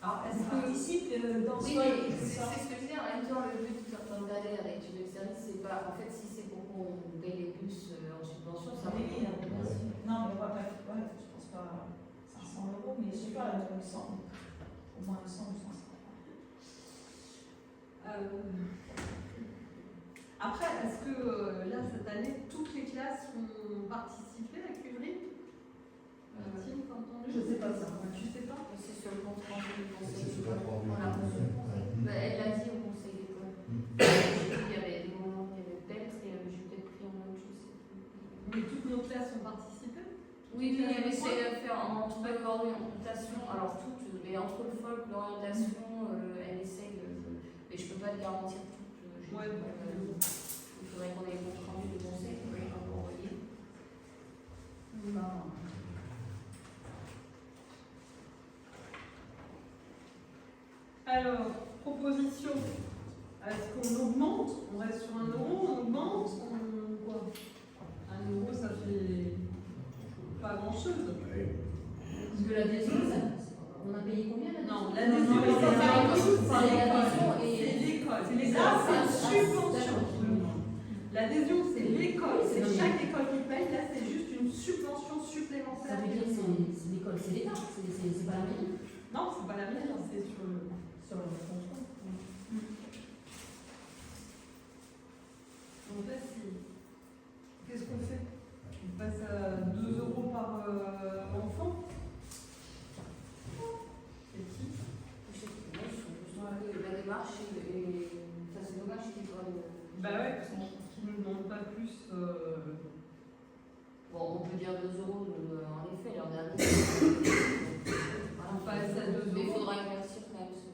alors, elles participent dans Oui, ce mais et tout c'est ça. ce que je dis, en même temps, le but quand on adhère et tu veux le service, c'est pas. En fait, si c'est pour qu'on paye les bus en subvention, ça va. Oui, non, mais on va pas, ouais, je pense pas 500 euros, mais je sais pas, 100, au moins 100 ou 150. Après, est-ce que là, cette année, toutes les classes ont participé à Curie Mathilde, t'as entendu? Je sais pas ça. Tu sais pas? C'est sur le compte rendu du conseil C'est sur d'école. le compte Voilà. rendu. Bah, elle l'a dit au conseil d'école. Il y avait des moments où il y avait peut-être, et j'ai peut-être pris en note, je sais plus. Mais toutes nos classes ont participé? Oui, mais elle essaie de faire entre l'orientation, alors toutes, mais entre le folk, l'orientation, elle essaie de. Mais je peux pas te garantir toutes. Ouais, il faudrait qu'on ait le compte rendu du conseil pour les envoyer. Alors, proposition. Est-ce qu'on augmente? On reste sur 1 euro, on augmente? Quoi? 1 euro, ça fait pas grand-chose. Parce que l'adhésion, on a payé combien là? Non, l'adhésion, Non, c'est c'est l'école. et- C'est l'école. C'est l'école. Là, c'est une Ah, subvention. d'accord. L'adhésion, c'est l'école. Oui, C'est c'est chaque école qui paye. Là, c'est juste une subvention supplémentaire. Ça veut dire que c'est l'école, c'est l'État, c'est pas la mairie. Non, c'est pas la mienne, c'est sur le. Sur le transport. En fait, qu'est-ce qu'on fait? On passe à 2 euros par enfant? C'est qui? Je sais pas, je trouve que la démarche est. Enfin, c'est dommage qu'il doit. Bah ouais, qui ne demande pas plus. Bon, on peut dire 2 euros, en effet, l'an dernier. On passe à 2 Mais il euros. faudra éclaircir quand même ce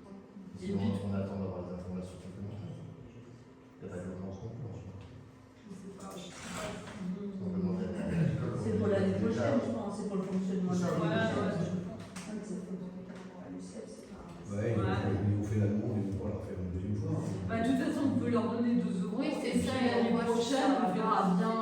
point. Sinon, on attend d'avoir des informations complémentaires. Il n'y a pas de logement en France. Je sais pas si- C'est pour l'année prochaine, je pense, c'est pour le fonctionnement de l'année Voilà, prochaine. Ouais, ils ont fait la demande, ils vont pas leur faire une deuxième fois. Bah, fait ça et l'année on voit si prochaine, ça on verra va bien.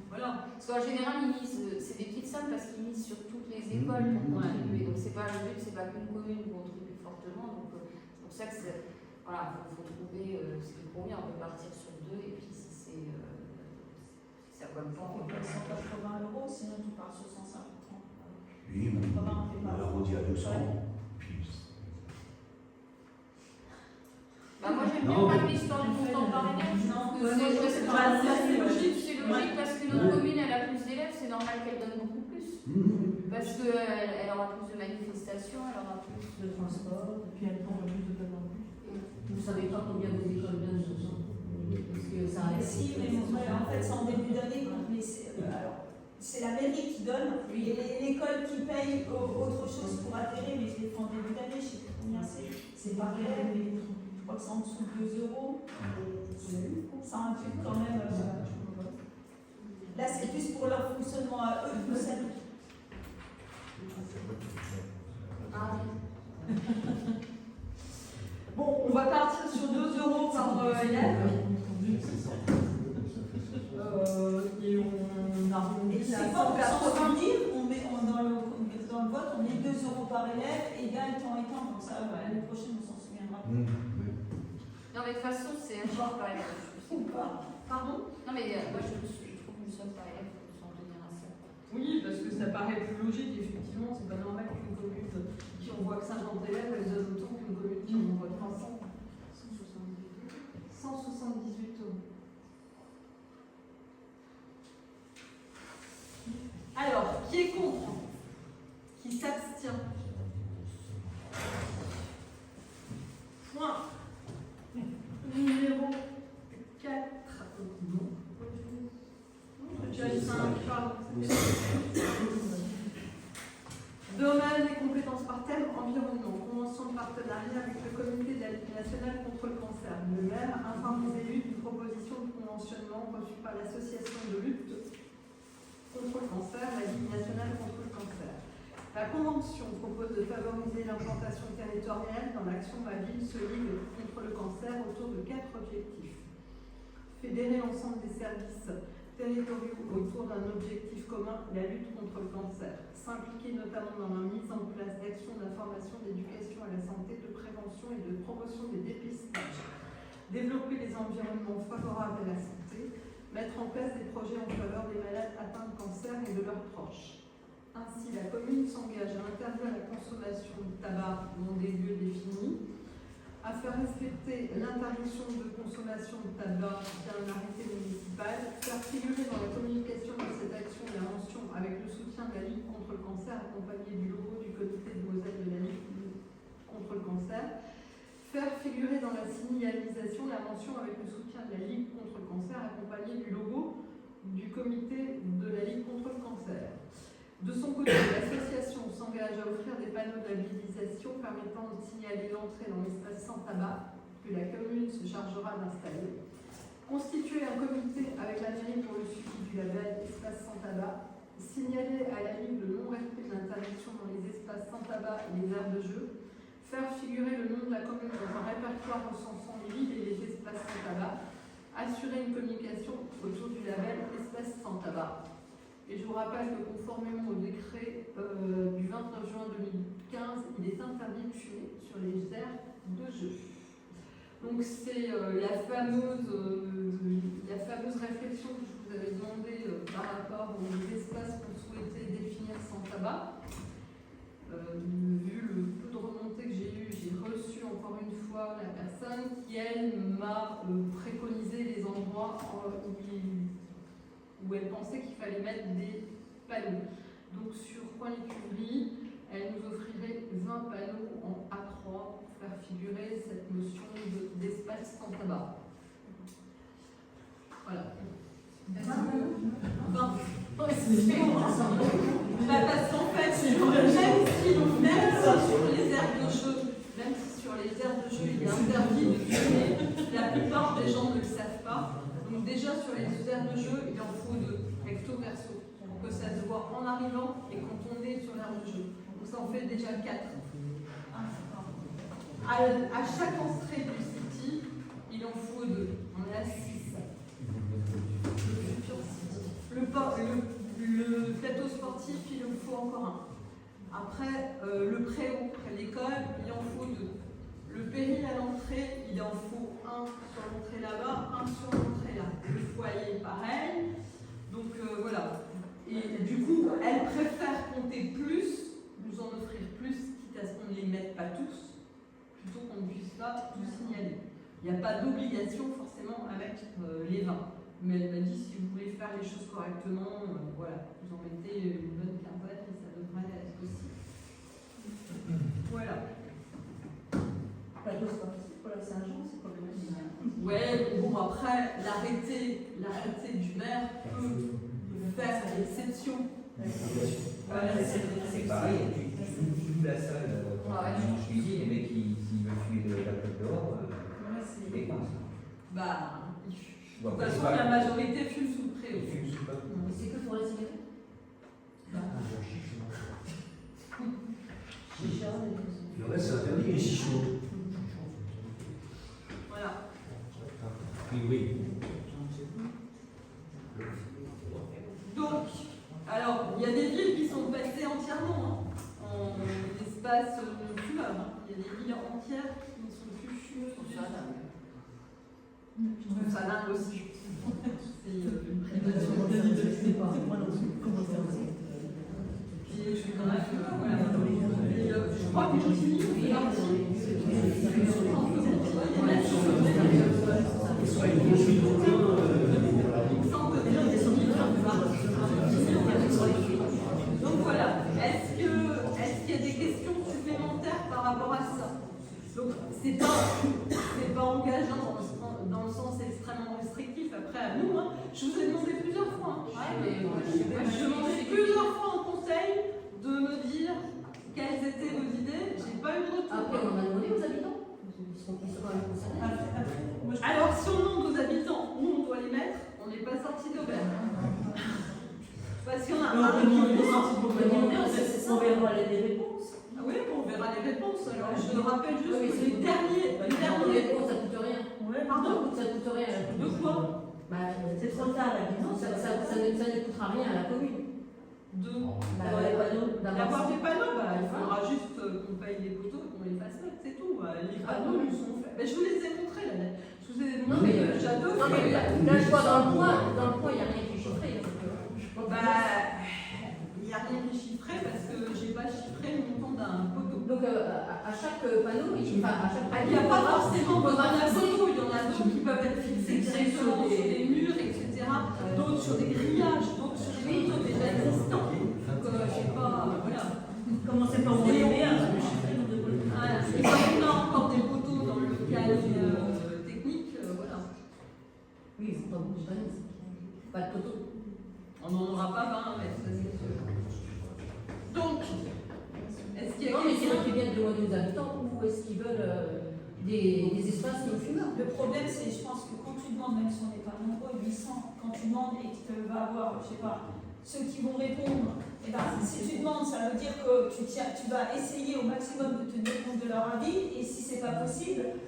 Voilà. Parce qu'en général, ils misent, c'est des petites sommes parce qu'ils misent sur toutes les écoles pour contribuer. Donc c'est pas le but, c'est pas qu'une commune contribue fortement. Donc c'est pour ça que voilà, faut trouver ce qui convient. On peut partir sur 2 et puis si c'est ça colle pas. On peut 180 €, sinon tu pars sur 150. Oui, on arrondit à 200. Puis, Bah moi j'aime Non, bien mais- l'histoire du montant par élève. Je trouve que c'est c'est logique. C'est logique parce que notre commune elle a plus d'élèves, c'est normal qu'elle donne beaucoup plus. Parce qu'elle aura plus de manifestations, elle aura plus De transport, et puis elle prend plus de temps en plus. Vous savez pas combien vos écoles donnent de temps? Parce que ça Mais si, mais en fait, c'est en début d'année, mais c'est la mairie qui donne, et l'école qui paye autre chose pour atterrir, mais je l'ai fait en début d'année, je ne sais plus combien c'est par élève, mais je crois que c'est en dessous de 2 €. Ça implique quand même. Là, c'est plus pour leur fonctionnement à eux, plus à nous. Ah oui. Bon, on va partir sur 2 € par élève. Et on arrondit Et à c'est pas pour 180. s'en dire, dans le vote, on met 2 € par élève, égal temps et temps, comme ça, l'année prochaine, on s'en souviendra. Non mais de toute façon c'est un chiffre par élève. Ou pas. Pardon? Non mais moi je trouve une somme par élève pour s'en tenir à ça. Oui, parce que ça paraît plus logique, effectivement, c'est pas normal qu'une commune qui envoie que 50 élèves, elle donne autant qu'une commune qui envoie 300. 178 €. Alors, qui est contre? Qui s'abstient? Point numéro 4. Non. Déjà, il y a un, pardon. Domaine et compétences par thème, environnement, convention de partenariat avec le comité de la Ligue nationale contre le cancer. Le maire informe les élus d'une proposition de conventionnement reçue par l'association de lutte contre le cancer, la Ligue nationale contre le cancer. La convention propose de favoriser l'implantation territoriale dans l'action Ma ville se ligue contre le cancer autour de 4 objectifs. Fédérer l'ensemble des services territoriaux autour d'un objectif commun, la lutte contre le cancer. S'impliquer notamment dans la mise en place d'actions d'information, d'éducation à la santé, de prévention et de promotion des dépistages. Développer les environnements favorables à la santé. Mettre en place des projets en faveur des malades atteints de cancer et de leurs proches. Ainsi, la commune s'engage à interdire la consommation de tabac dans des lieux définis, à faire respecter l'interdiction de consommation de tabac via un arrêté municipal, faire figurer dans la communication de cette action la mention avec le soutien de la Ligue contre le cancer accompagné du logo du comité de Moselle de la Ligue contre le cancer, faire figurer dans la signalisation la mention avec le soutien de la Ligue contre le cancer accompagné du logo du comité de la Ligue contre le cancer. De son côté, l'association s'engage à offrir des panneaux d'habilitation permettant de signaler l'entrée dans l'espace sans tabac que la commune se chargera d'installer. Constituer un comité avec la mairie pour le suivi du label espace sans tabac. Signaler à la Ligue le non-respect de l'interdiction dans les espaces sans tabac et les aires de jeu. Faire figurer le nom de la commune dans un répertoire recensant les villes et les espaces sans tabac. Assurer une communication autour du label espace sans tabac. Et je vous rappelle que conformément au décret du 29 juin 2015, il est interdit de fumer sur les aires de jeu. Donc c'est la fameuse réflexion que je vous avais demandé par rapport aux espaces qu'on souhaitait définir sans tabac. Vu le peu de remontées que j'ai eu, j'ai reçu encore une fois la personne qui, elle, m'a préconisé les endroits où elle pensait qu'il fallait mettre des panneaux. Donc sur Coin-les-Cuveries, elle nous offrirait 20 panneaux en A3 pour faire figurer cette notion d'espace sans tabac. Voilà. 20. Ouais, c'est bon. Parce qu'en fait, même si sur les aires de jeu, il est interdit de fumer, la plupart des gens ne le savent pas. Donc déjà sur les aires de jeu, il en faut 2, recto verso, pour que ça se voit en arrivant et quand on est sur l'aire de jeu. Donc ça en fait déjà 4. À chaque entrée du city, il en faut 2. On est à 6. encore un. Après, le préau, près de l'école, il en faut 2. Le péril à l'entrée, il en faut un sur l'entrée là-bas, un sur l'entrée là. Le foyer, pareil. Donc voilà. Et du coup, elle préfère compter plus, nous en offrir plus, quitte à ce qu'on ne les mette pas tous, plutôt qu'on ne puisse pas tout signaler. Il n'y a pas d'obligation forcément avec les 20. Mais elle m'a dit, si vous voulez faire les choses correctement, voilà, vous en mettez une bonne quinzaine et ça devrait être possible. Voilà. Pas de sportif pour la Saint-Jean, c'est problématique. Ouais, bon après, l'arrêté du maire peut faire l'exception. Voilà, c'est pareil, tu joues la salle en cuisine, les mecs qui veulent fumer la tête dehors, c'est des coins. Bah, de toute façon, la majorité fume sous le préau. Mais c'est que pour les cigarettes. Chicha, Le reste, c'est interdit, les chichots. Voilà. Oui. Donc, alors, il y a des villes qui sont passées entièrement en espace fumeur. Il y a des villes entières qui ne sont plus fumeuses. Je trouve ça dingue aussi. C'est une prédation. Et je suis quand même. Voilà. Et, je crois que Jotigny fait Donc voilà, est-ce qu'il y a des questions supplémentaires par rapport à ça? Donc c'est pas engageant dans le sens extrêmement restrictif, après à nous, hein. Je vous ai demandé plusieurs fois, je demandé plusieurs fois en conseil de me dire quelles étaient vos idées, j'ai pas eu de retour. Après, on a demandé aux habitants. Ils sont quand même concernés. Alors si on demande aux habitants, nous on doit les mettre, on n'est pas sorti d'auberge. Parce qu'il y en a un qui est sorti d'auberge. On verra les réponses. Ah oui, bon, on verra les réponses. Alors je rappelle juste que les derniers. réponses, ça coûte rien. Ouais, pardon. Ça coûte rien. De quoi? C'est trop tard la maison, ça ne coûtera rien à la commune. D'avoir les panneaux. D'avoir des panneaux, il faudra juste qu'on paye les poteaux et qu'on les fasse mettre, c'est tout. Les panneaux nous sont faits. Je vous les ai montrés là. Je vous ai montré Jadot. Non, mais là, je vois dans le coin, il n'y a rien qui est chiffré. Il n'y a rien qui est chiffré parce que je n'ai pas chiffré le montant d'un poteau. Donc à chaque panneau, il n'y a pas forcément besoin d'un poteau, il y en a d'autres qui peuvent être fixés directement sur des murs, etc. D'autres sur des grillages, d'autres sur des poteaux déjà existants. Donc je ne sais pas, voilà. Commencez par vous aimer à Et comme on a encore des poteaux dans le local technique, voilà. Oui, il faut pas beaucoup de panneaux. Pas de poteaux. On n'en aura pas 20 mètres, ça c'est sûr. Donc, est-ce qu'il y a Non, mais c'est bien de demander aux habitants où est-ce qu'ils veulent des espaces non fumeurs. Le problème, c'est, je pense que quand tu demandes, même si on n'est pas nombreux, 800, quand tu demandes et que tu vas avoir, je sais pas, ceux qui vont répondre, et ben, si tu demandes, ça veut dire que tu vas essayer au maximum de tenir compte de leur avis, et si c'est pas possible,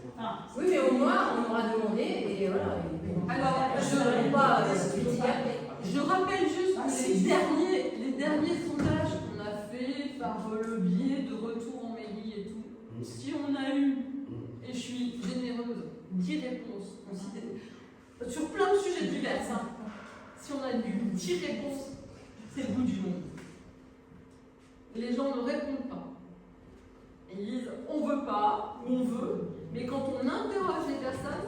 oui, mais au moins, on aura demandé, et voilà. Alors, je rappelle juste que les derniers sondages qu'on a fait par le biais de retour en mairie et tout, si on a eu, et je suis généreuse, 10 réponses sur plein de sujets divers, si on a eu 10 réponses, c'est le bout du monde. Les gens ne répondent pas. Ils disent on veut pas, ou on veut, mais quand on interroge les personnes,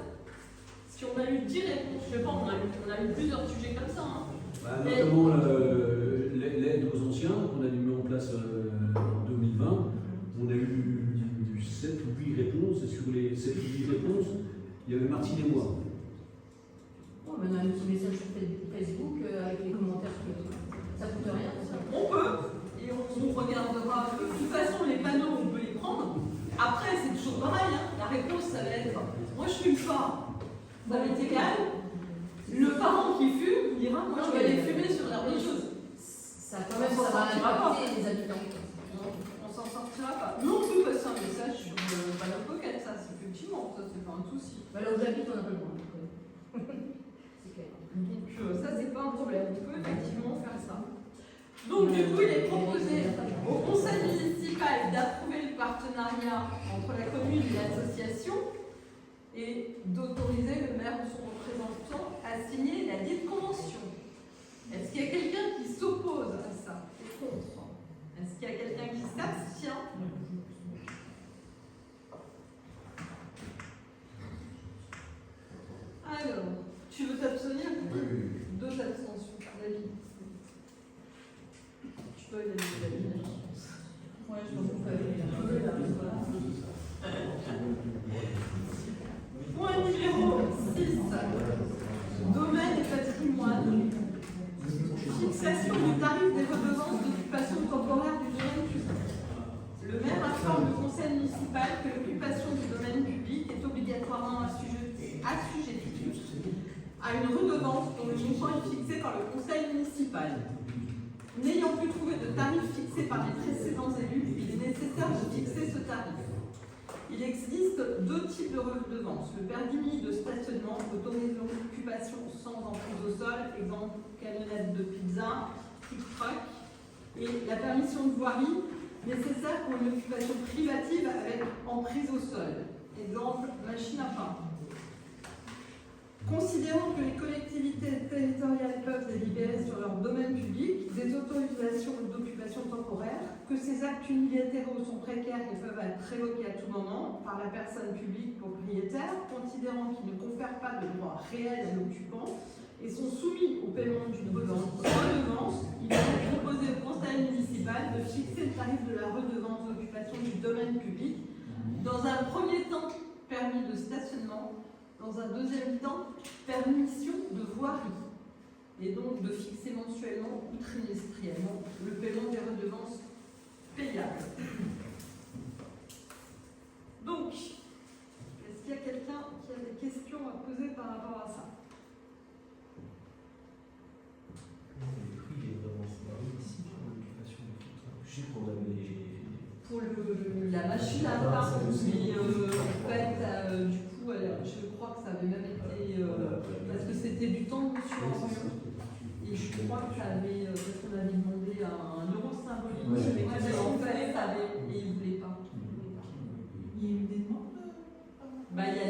si on a eu 10 réponses, je sais pas, on a eu plusieurs sujets comme ça. Notamment l'aide aux anciens qu'on a mis en place en 2020, on a eu 7 ou 8 réponses, et sur les 7 ou 8 réponses, il y avait Martine et moi. On a un petit message sur Facebook avec les commentaires, ça coûte rien. On peut, et on regardera. De toute façon, les panneaux, on peut les prendre. Après, c'est toujours pareil, la réponse, ça va être moi je fume pas, ça va être égal. Le parent qui fume dira moi je vais aller fumer sur la bonne chose. Ça quand même, ça va impacter les habitants. On s'en sortira pas. Nous, on peut passer un message sur le panneau pocket, ça, c'est effectivement, ça c'est pas un souci. Là où j'habite, on a pas le droit. Donc ça, c'est pas un problème. On peut effectivement faire ça. Donc du coup, il est proposé au conseil municipal d'approuver le partenariat entre la commune et l'association et d'autoriser le maire ou son représentant à signer la dite convention. Est-ce qu'il y a quelqu'un qui s'oppose à ça? Contre? Est-ce qu'il y a quelqu'un qui s'abstient? Alors, tu veux t'abstenir? Oui. 2 abstentions. David. Tu peux aller à David. Ouais, je pense qu'on peut aller là. Point numéro 6. Domaine et patrimoine. Fixation du tarif des redevances d'occupation temporaire du domaine public. Le maire informe le conseil municipal que l'occupation du domaine public est obligatoirement assujettie à une redevance dont le montant est fixé par le conseil municipal. N'ayant pu trouver de tarif fixé par les précédents élus, il est nécessaire de fixer ce tarif. Il existe 2 types de redevances. Le permis de stationnement autorise l'occupation sans emprise au sol, exemple camionnette de pizza, food truck, et la permission de voirie nécessaire pour une occupation privative avec emprise au sol, exemple machine à pain. Considérant que les collectivités territoriales peuvent délibérer sur leur domaine public des autorisations d'occupation temporaire, que ces actes unilatéraux sont précaires et peuvent être révoqués à tout moment par la personne publique propriétaire, considérant qu'ils ne confèrent pas de droit réel à l'occupant et sont soumis au paiement d'une redevance, il est proposé au conseil municipal de fixer le tarif de la redevance d'occupation du domaine public. Dans un premier temps, permis de stationnement. Dans un deuxième temps, permission de voirie, et donc de fixer mensuellement ou trimestriellement le paiement des redevances payables. Donc, est-ce qu'il y a quelqu'un qui a des questions à poser par rapport à ça? Les prix des redevances ici pour l'occupation de tout. Je sais qu'on avait. Pour la machine à pain, mais en fait, du coup, je crois que ça avait même été. Parce que c'était du temps de monsieur Henriot. Et je crois que ça avait. Parce qu'on avait demandé un euro symbolique, mais en fait, ça avait. Et ils ne voulaient pas. Il y a eu des demandes. Bah, il y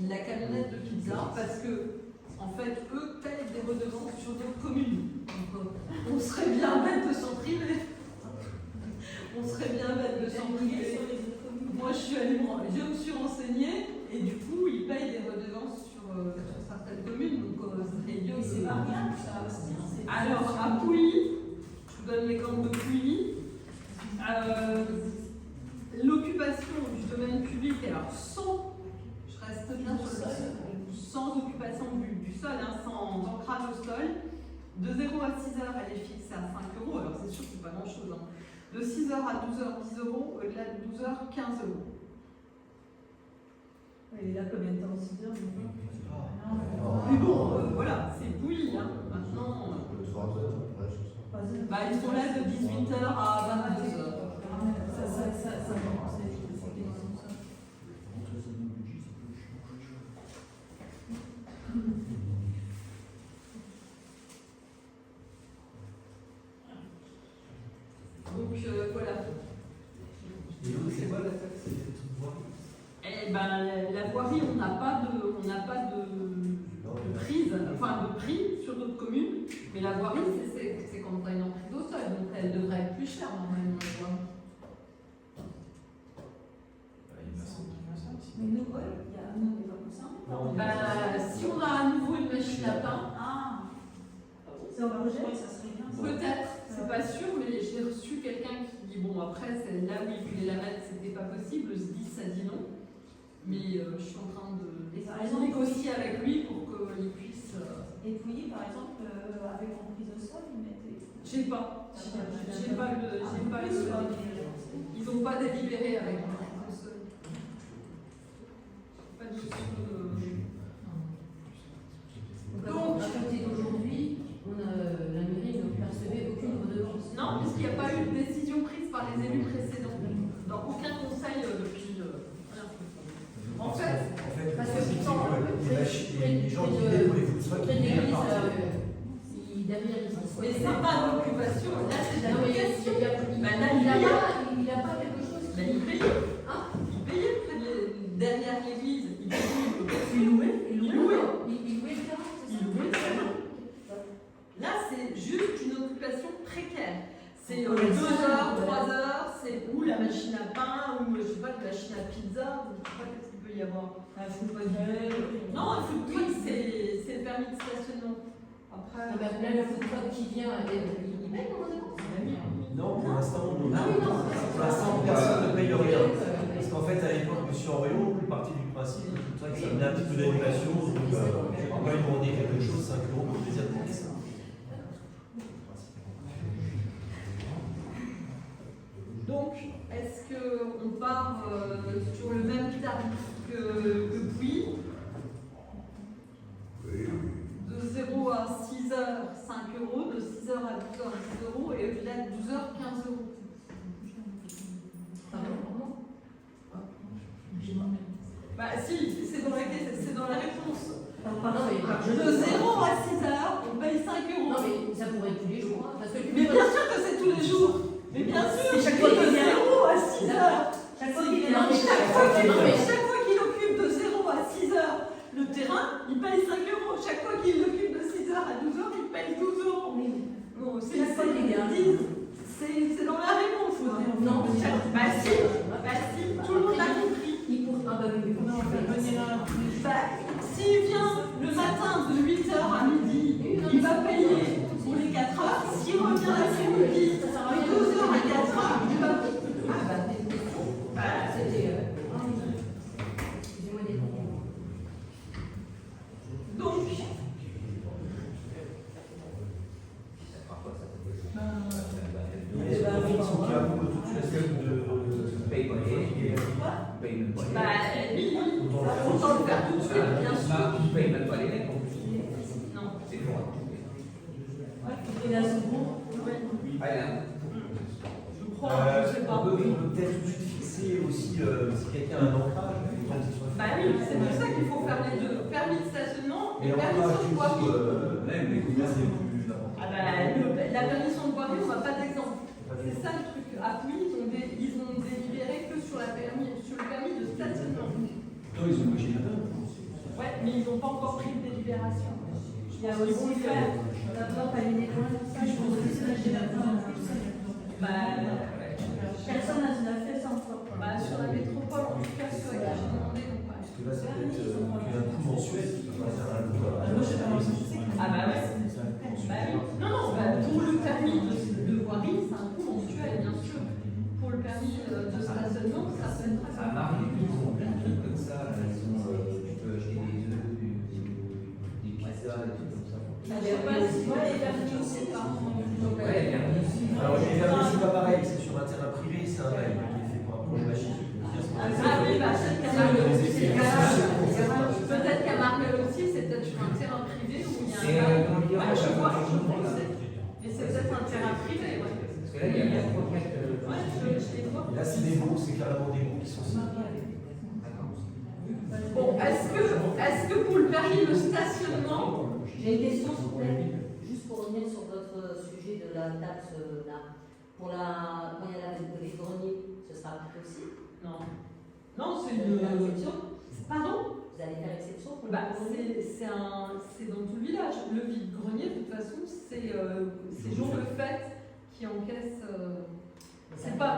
a la camionnette de pizza, parce que, en fait, eux payent des redevances sur d'autres communes. Donc, on serait bien bête de s'en priver. On serait bien bête de s'en priver. Moi, je me suis renseignée, et du coup, ils payent des redevances sur certaines communes. Donc, c'est idiot. C'est pas rien, ça aussi. Alors, à Pouilly, je vous donne l'exemple de Pouilly. L'occupation du domaine public, alors je reste bien sur le sol, sans occupation du sol, hein, sans ancrage au sol, de 0 à 6 heures, elle est fixée à 5 €, alors c'est sûr que c'est pas grand chose. Hein. De 6 heures à 12 heures, 10 €, au-delà de 12 heures, 15 €. Et là, combien de temps? 6 heures? Mais bon, voilà, c'est Pouilly. Hein. Maintenant, bah, ils sont là de 18 heures à 22 heures. Donc voilà. Et l'autre, c'est quoi la taxe? C'est toute voirie? Eh ben, la voirie, on n'a pas de prise, enfin de prix sur d'autres communes, mais la voirie, c'est quand on a une emprise au sol, donc elle devrait être plus chère normalement. Mais nous, ouais, nous, on n'est pas concernés. Si on a à nouveau une machine à pain, C'est un projet, ça serait bien. peut-être, c'est pas sûr, mais j'ai reçu quelqu'un qui dit bon, après, c'est là où il voulait la mettre, c'était pas possible, le SDIS a dit non. Mais je suis en train de négocier avec lui pour qu'il puisse. Et puis, par exemple, avec emprise au sol, ils mettaient. J'ai pas ils n'ont pas délibéré avec emprise au sol. Pas de Donc, à côté d'aujourd'hui, la mairie ne percevait aucune redevance. Non, puisqu'il n'y a pas eu de décision prise par les élus précédents. Dans aucun conseil depuis. En fait, parce que pourtant, les gens qui viennent pour les food trucks, près de l'église, derrière mais c'est pas là, il n'a pas quelque chose. Ben, il payait. Il payait près de derrière l'église. Il louait. Il louait le terrain, c'est ça? Il louait le terrain. Là, c'est juste une occupation précaire. C'est 2 heures, 3 heures, c'est ou la machine à pain, ou je sais pas, la machine à pizza, ou je sais pas qu'est-ce qu'il peut y avoir. Un food truck. Non, un food truck, c'est le permis de stationnement. Après, Là, le food truck qui vient, il paye comment ça? Non, pour l'instant, Ah oui, non. pour l'instant, personne ne paye rien. Parce qu'en fait, à l'époque, M. Henriot est parti du principe que tout ça, que ça venait un petit peu d'animation. Donc, on va lui demander quelque chose, 5 € pour le plaisir de monter ça. donc, est-ce qu'on part sur le même tarif que Puy? De 0 à 6 heures, 5 €, de 6 heures à 12 heures, 10 €, et au-delà de 12 heures, 15 €. Bah si, c'est dans la réponse. De 0 à 6 heures, on paye 5 €. Non, mais ça pourrait être tous les jours. Parce que Mais bien sûr que c'est tous les jours. Mais bien sûr, chaque fois de qu'il y a- 0 à 6 heures. Chaque fois qu'il est Non, dans mais les chaque fois qu'il occupe de 0 à 6 heures le terrain, il paye 5 €. Chaque fois qu'il l'occupe de 6 heures à 12 heures, il paye 12 €. Bon, c'est Chaque fois qu'il est à c'est dans la réponse. Non, Bah si, tout le monde l'a compris. S'il vient le matin de 8 heures à midi, il va payer pour les 4 heures. S'il revient l'après-midi, de 2 heures à 4 heures, il va payer. Donc, Est-ce qu'on fixe au cas où toute la scène de Paye pas paye même pas les oui, autant le faire tout de suite, bien sûr. Il paye même pas les lettres en plus. Non. C'est fort. Et la seconde. Ah, là. Je crois, je sais pas. On peut peut-être tout de suite fixer aussi si quelqu'un a un ancrage. Bah oui, c'est pour ça qu'il faut faire les deux. Permis de stationnement et Et permission de voirie. même les combien c'est plus Ah bah, la permission de voirie, on n'a pas d'exemple. C'est ça le truc. À Puy, ils ont délibéré que sur le permis de stationnement. Non, ils ont machine à pain. Ouais, mais ils n'ont pas encore pris de délibération. Il y a aussi la porte à une école, ça, je pense que c'est la génération. Personne n'a fait ça encore. Bah, sur la métropole, en tout cas, ceux à qui j'ai demandé, donc pas. Parce que là, c'est peut-être un coût mensuel qui va faire un coût. Ah bah ouais. Bah oui. Non, pour le permis de voirie, c'est un coût mensuel, bien sûr. Pour le permis de stationnement, ça peut être très À Marne, ils ont plein de trucs comme ça. Tu peux acheter des œufs, des pizzas, des trucs comme ça. Je sais pas si les permis aussi, par contre. Ouais, les permis aussi. Alors, les permis, c'est pas pareil, c'est sur un terrain privé, c'est un règle qui est fait pour un projet machine. Ah oui, bah peut-être qu'à Marne aussi, c'est le cas. Peut-être qu'à Marne aussi, c'est peut-être sur un terrain privé où il y a un. Ouais, je vois, mais c'est peut-être un terrain privé, ouais. Parce que là, il y a 3 4. Ouais, je les vois. Là, c'est des mots, c'est carrément des mots qui sont signés. Bon, est-ce que pour le permis de stationnement, J'ai une question, s'il vous plaît. Juste pour revenir sur votre sujet de la taxe là. Quand il y a les greniers, ce sera appliqué aussi? non. Non, c'est Vous allez faire une. exception? Pardon? Vous allez faire exception pour Bah, les greniers? c'est dans tout le village. Le vide-grenier, de toute façon, c'est jour de fête qui encaisse. C'est pas.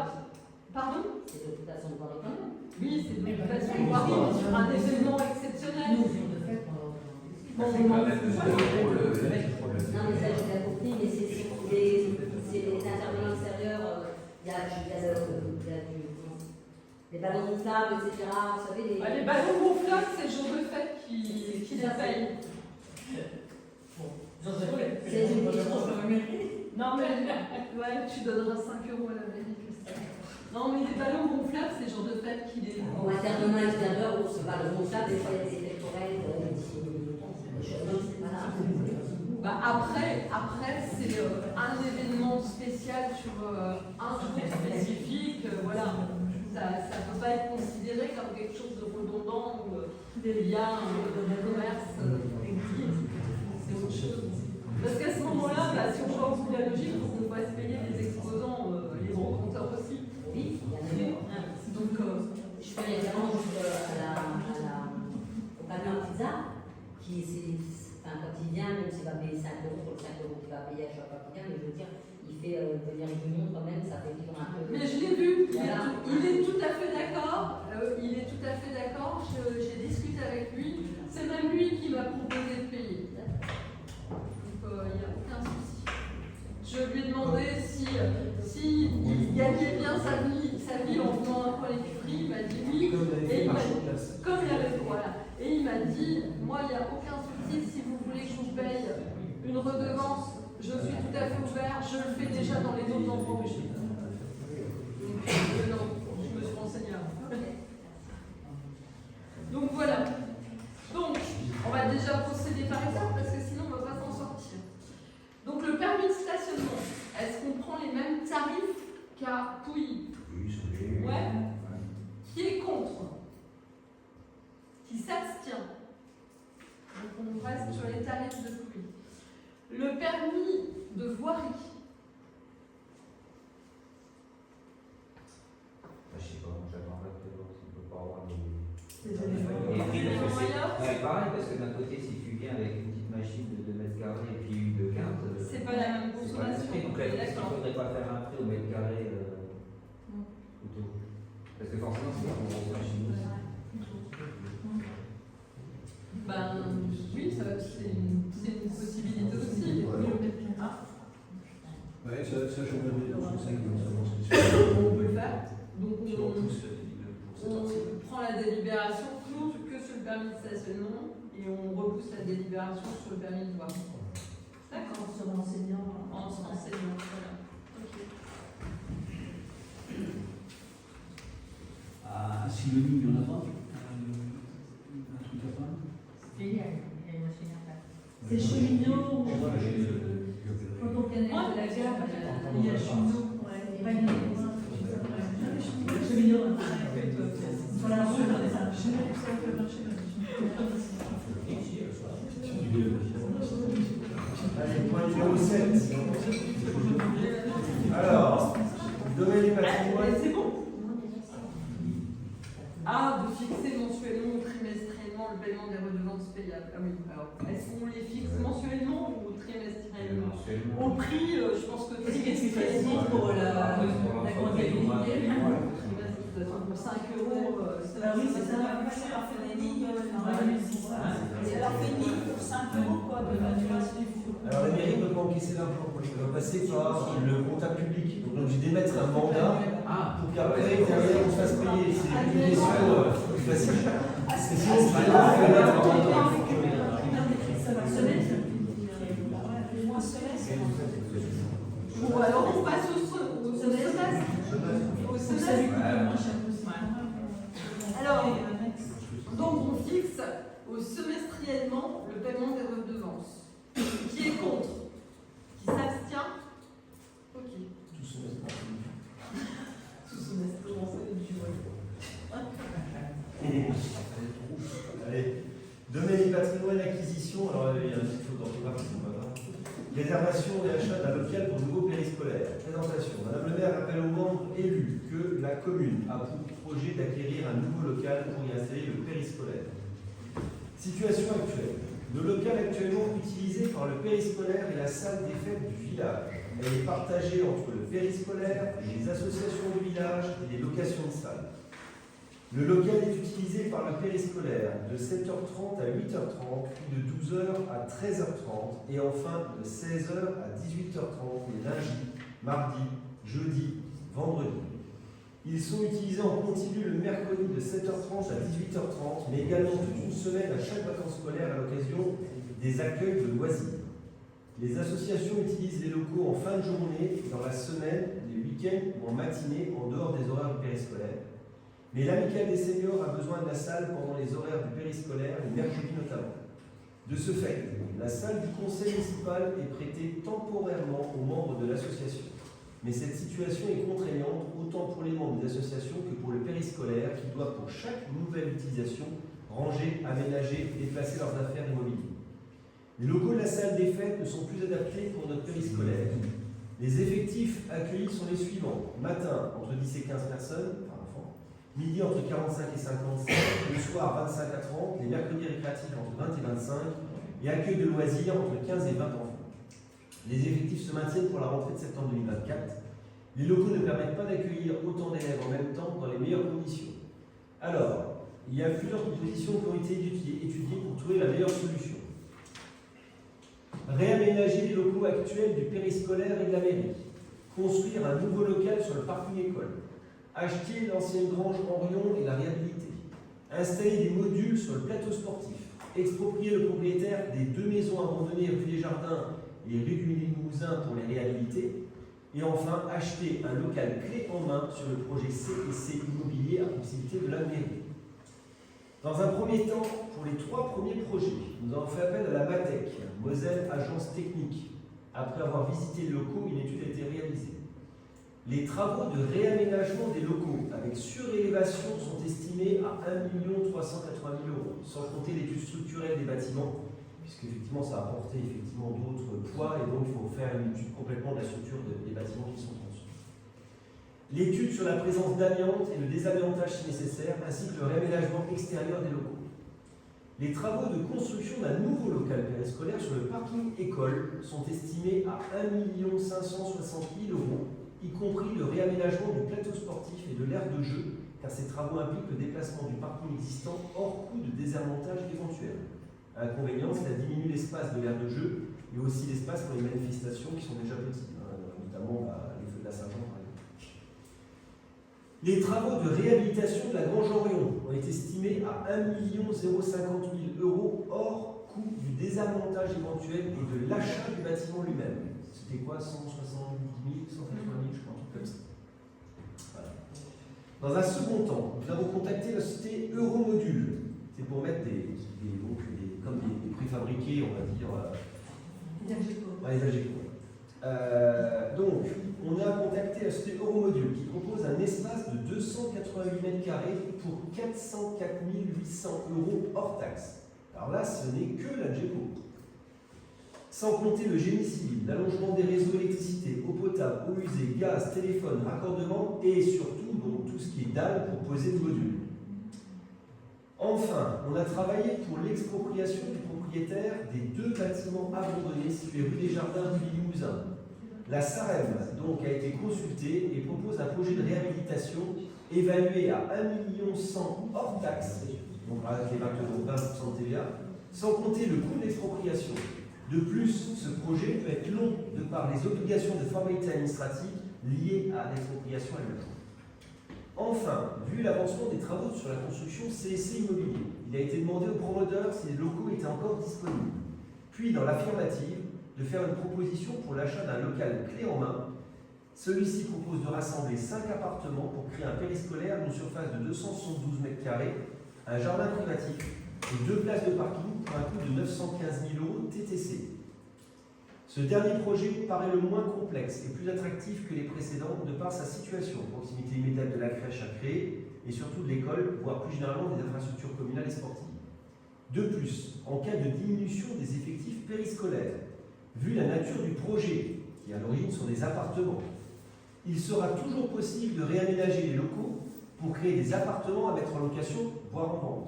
Pardon? C'est de toute façon de voir quand même. Oui, c'est de toute façon voirie, sur un événement exceptionnel. Nous, jour de fête, Bon, C'est quand même le non, mais ça, j'ai bien compris, mais c'est les intervenants extérieurs, il y a des ballons gonflables, etc. Vous savez, les ballons gonflables, c'est le jour de fête qui les paye. C'est une question. Non, mais ouais, tu donneras 5 € à la mairie. Non, mais les ballons gonflables, c'est le jour de fête qui les. Pour intervenants extérieurs, c'est pas le gonflable, des fois il y a des effets corrects, Bah après c'est un événement spécial sur un jour spécifique, voilà. Ça ne peut pas être considéré comme quelque chose de redondant ou il y a un commerce exige. C'est autre chose. Parce qu'à ce moment-là, si on change de la logique, il faut qu'on fasse payer les exposants, les gros compteurs. quand il vient, même s'il va payer 5 euros pour le 5 euros qu'il va payer à chaque fois qu'il vient, mais je veux dire, il fait venir du monde quand même, ça fait vivre un peu. Mais je l'ai vu, Voilà. il est tout à fait d'accord, j'ai discuté avec lui, c'est même lui qui m'a proposé de payer. Donc il n'y a aucun souci. Je lui ai demandé si il gagnait bien sa vie en faisant un point l'écurie, il m'a dit oui. Comme il Et il m'a marché dit, de classe. comme il avait, voilà. Et il m'a dit, moi il n'y a aucun souci, si vous voulez que je vous paye une redevance, je suis tout à fait ouvert, je le fais déjà dans les autres endroits où je suis. Donc non, je me suis renseignée avant. Donc voilà. Donc, on va déjà procéder par étapes parce que sinon on ne va pas s'en sortir. Donc le permis de stationnement, est-ce qu'on prend les mêmes tarifs qu'à Pouilly? Ouais. Qui est contre? Qui s'abstient? Donc on reste sur les tarifs de Pouilly. Le permis de voirie. Je sais pas, j'attendrai de voir si on peut pas avoir des. C'est pareil, parce que d'un côté, si tu viens avec une petite machine de 2 mètres carrés et puis une de 15, c'est pas la même c'est pas le même consommation. prix. Donc là, est-ce qu'il ne D'accord. faudrait pas faire un prix au mètre carré plutôt? Parce que forcément, c'est pas une grosse machine. Ben oui, c'est une possibilité aussi. Ouais, ça je me conseille de savoir ce que c'est. On peut le faire. Donc Si on pousse la délibération pour cette partie. on prend la délibération que sur le permis de stationnement et on repousse la délibération sur le permis de voirie. D'accord. En se renseignant. En se renseignant, voilà. Ok. À Silonie, il y en a pas un truc à faire. C'est cheminot. Quand on connaît la gare, Il y a cheminot. Ouais. Pas une cheminot. Voilà, on peut faire ça. Allez, point numéro 7. Alors, domaine du patrimoine. C'est bon. Ah, de fixer mensuellement ou trimestriellement le paiement des redevances payables. Ah oui, alors, est-ce qu'on les fixe mensuellement ou trimestriellement? Au prix, je pense que trimestriellement pour la comptabilité. Pour 5 euros, Ah oui, c'est ça. Ça leur fait des lignes. Ça leur fait une ligne pour 5 euros, quoi, de facturation. Alors, la mairie ne peut pas encaisser l'argent. Elle va passer par le comptable public. Donc, on est obligé d'émettre un mandat pour qu'après, derrière, on se fasse payer. C'est une question plus facile. Parce que sinon, on peut pas faire un mandat. Ça va se mettre. Moins semestre. ou alors on passe au semestre. Au semestre. Alors, donc on fixe au semestriellement le paiement des redevances. Qui est contre? Qui s'abstient? Ok. Tout semestre. Tout semestre, comment ça Allez, domaine du patrimoine, acquisition. Alors, il y a un petit faute d'orthographe, c'est pas grave. Réservation et achat d'un local pour nouveau périscolaire. Présentation. Madame le maire rappelle aux membres élus que la commune a pour projet d'acquérir un nouveau local pour y installer le périscolaire. Situation actuelle. Le local actuellement utilisé par le périscolaire est la salle des fêtes du village. Elle est partagée entre le périscolaire, les associations du village et les locations de salles. Le local est utilisé par le périscolaire de 7h30 à 8h30, puis de 12h à 13h30 et enfin de 16h à 18h30 les lundis, mardis, jeudis, vendredis. Ils sont utilisés en continu le mercredi de 7h30 à 18h30, mais également toute une semaine à chaque vacances scolaires à l'occasion des accueils de loisirs. Les associations utilisent les locaux en fin de journée, dans la semaine, les week-ends ou en matinée en dehors des horaires du périscolaire. Mais l'amicale des seniors a besoin de la salle pendant les horaires du périscolaire, les mercredis notamment. De ce fait, la salle du conseil municipal est prêtée temporairement aux membres de l'association. Mais cette situation est contraignante autant pour les membres des associations que pour le périscolaire qui doit pour chaque nouvelle utilisation ranger, aménager et déplacer leurs affaires immobilières. Les locaux de la salle des fêtes ne sont plus adaptés pour notre périscolaire. Les effectifs accueillis sont les suivants. Matin, entre 10 et 15 personnes par enfant. midi entre 45 et 55, le soir 25 à 30, les mercredis récréatifs entre 20 et 25, et accueil de loisirs entre 15 et 20 enfants. Les effectifs se maintiennent pour la rentrée de septembre 2024. Les locaux ne permettent pas d'accueillir autant d'élèves en même temps dans les meilleures conditions. Alors, il y a plusieurs propositions qui ont été étudiées pour trouver la meilleure solution. Réaménager les locaux actuels du périscolaire et de la mairie. Construire un nouveau local sur le parking école. Acheter l'ancienne grange Orion et la réhabiliter. Installer des modules sur le plateau sportif. Exproprier le propriétaire des 2 maisons abandonnées rue des Jardins et rue du Limousin pour les réhabiliter. Et enfin, acheter un local clé en main sur le projet C&C Immobilier à proximité de la mairie. Dans un premier temps, pour les 3 premiers projets, nous avons fait appel à la MATEC, Moselle Agence Technique. Après avoir visité les locaux, une étude a été réalisée. Les travaux de réaménagement des locaux avec surélévation sont estimés à 1 380 000 €, sans compter l'étude structurelle des bâtiments, puisque effectivement ça a apporté d'autres poids et donc il faut faire une étude complètement de la structure des bâtiments qui sont construits. L'étude sur la présence d'amiante et le désamiantage si nécessaire, ainsi que le réaménagement extérieur des locaux. Les travaux de construction d'un nouveau local périscolaire sur le parking école sont estimés à 1 560 000 €, y compris le réaménagement du plateau sportif et de l'aire de jeu, car ces travaux impliquent le déplacement du parking existant hors coût de désamiantage éventuel. Inconvénient, cela diminue l'espace de l'aire de jeu et aussi l'espace pour les manifestations qui sont déjà petits, notamment les feux de la Saint-Jean par exemple. Les travaux de réhabilitation de la Grange Orion ont été estimés à 1 050 000 € hors coût du désamiantage éventuel et de l'achat du bâtiment lui-même. C'était quoi, 170 000, 180 000, je crois, un truc comme ça. Voilà. Dans un second temps, nous avons contacté la société Euromodule. C'est pour mettre comme des préfabriqués, on va dire. Les Algeco. Donc, on a contacté la société Euromodule qui propose un espace de 288 m² pour 404 800 € hors taxe. Alors là, ce n'est que l'Algeco. Sans compter le génie civil, l'allongement des réseaux d'électricité, eau potable, eau usée, gaz, téléphone, raccordement et surtout donc, tout ce qui est dalle pour poser le module. Enfin, on a travaillé pour l'expropriation du propriétaire des 2 bâtiments abandonnés situés rue des Jardins du Limousin. La SAREM donc, a été consultée et propose un projet de réhabilitation évalué à 1 100 000 € hors taxe, donc avec les 20% de TVA, sans compter le coût de l'expropriation. De plus, ce projet peut être long de par les obligations de formalité administrative liées à l'expropriation elle-même. Enfin, vu l'avancement des travaux sur la construction C&C Immobilier, il a été demandé aux promoteurs si les locaux étaient encore disponibles. Puis, dans l'affirmative, de faire une proposition pour l'achat d'un local clé en main. Celui-ci propose de rassembler 5 appartements pour créer un périscolaire d'une surface de 272 m², un jardin privatif et 2 places de parking pour un coût de 915 000 € TTC. Ce dernier projet paraît le moins complexe et plus attractif que les précédents de par sa situation, proximité immédiate de la crèche à créer et surtout de l'école, voire plus généralement des infrastructures communales et sportives. De plus, en cas de diminution des effectifs périscolaires, vu la nature du projet, qui à l'origine sont des appartements, il sera toujours possible de réaménager les locaux pour créer des appartements à mettre en location, voire en vente.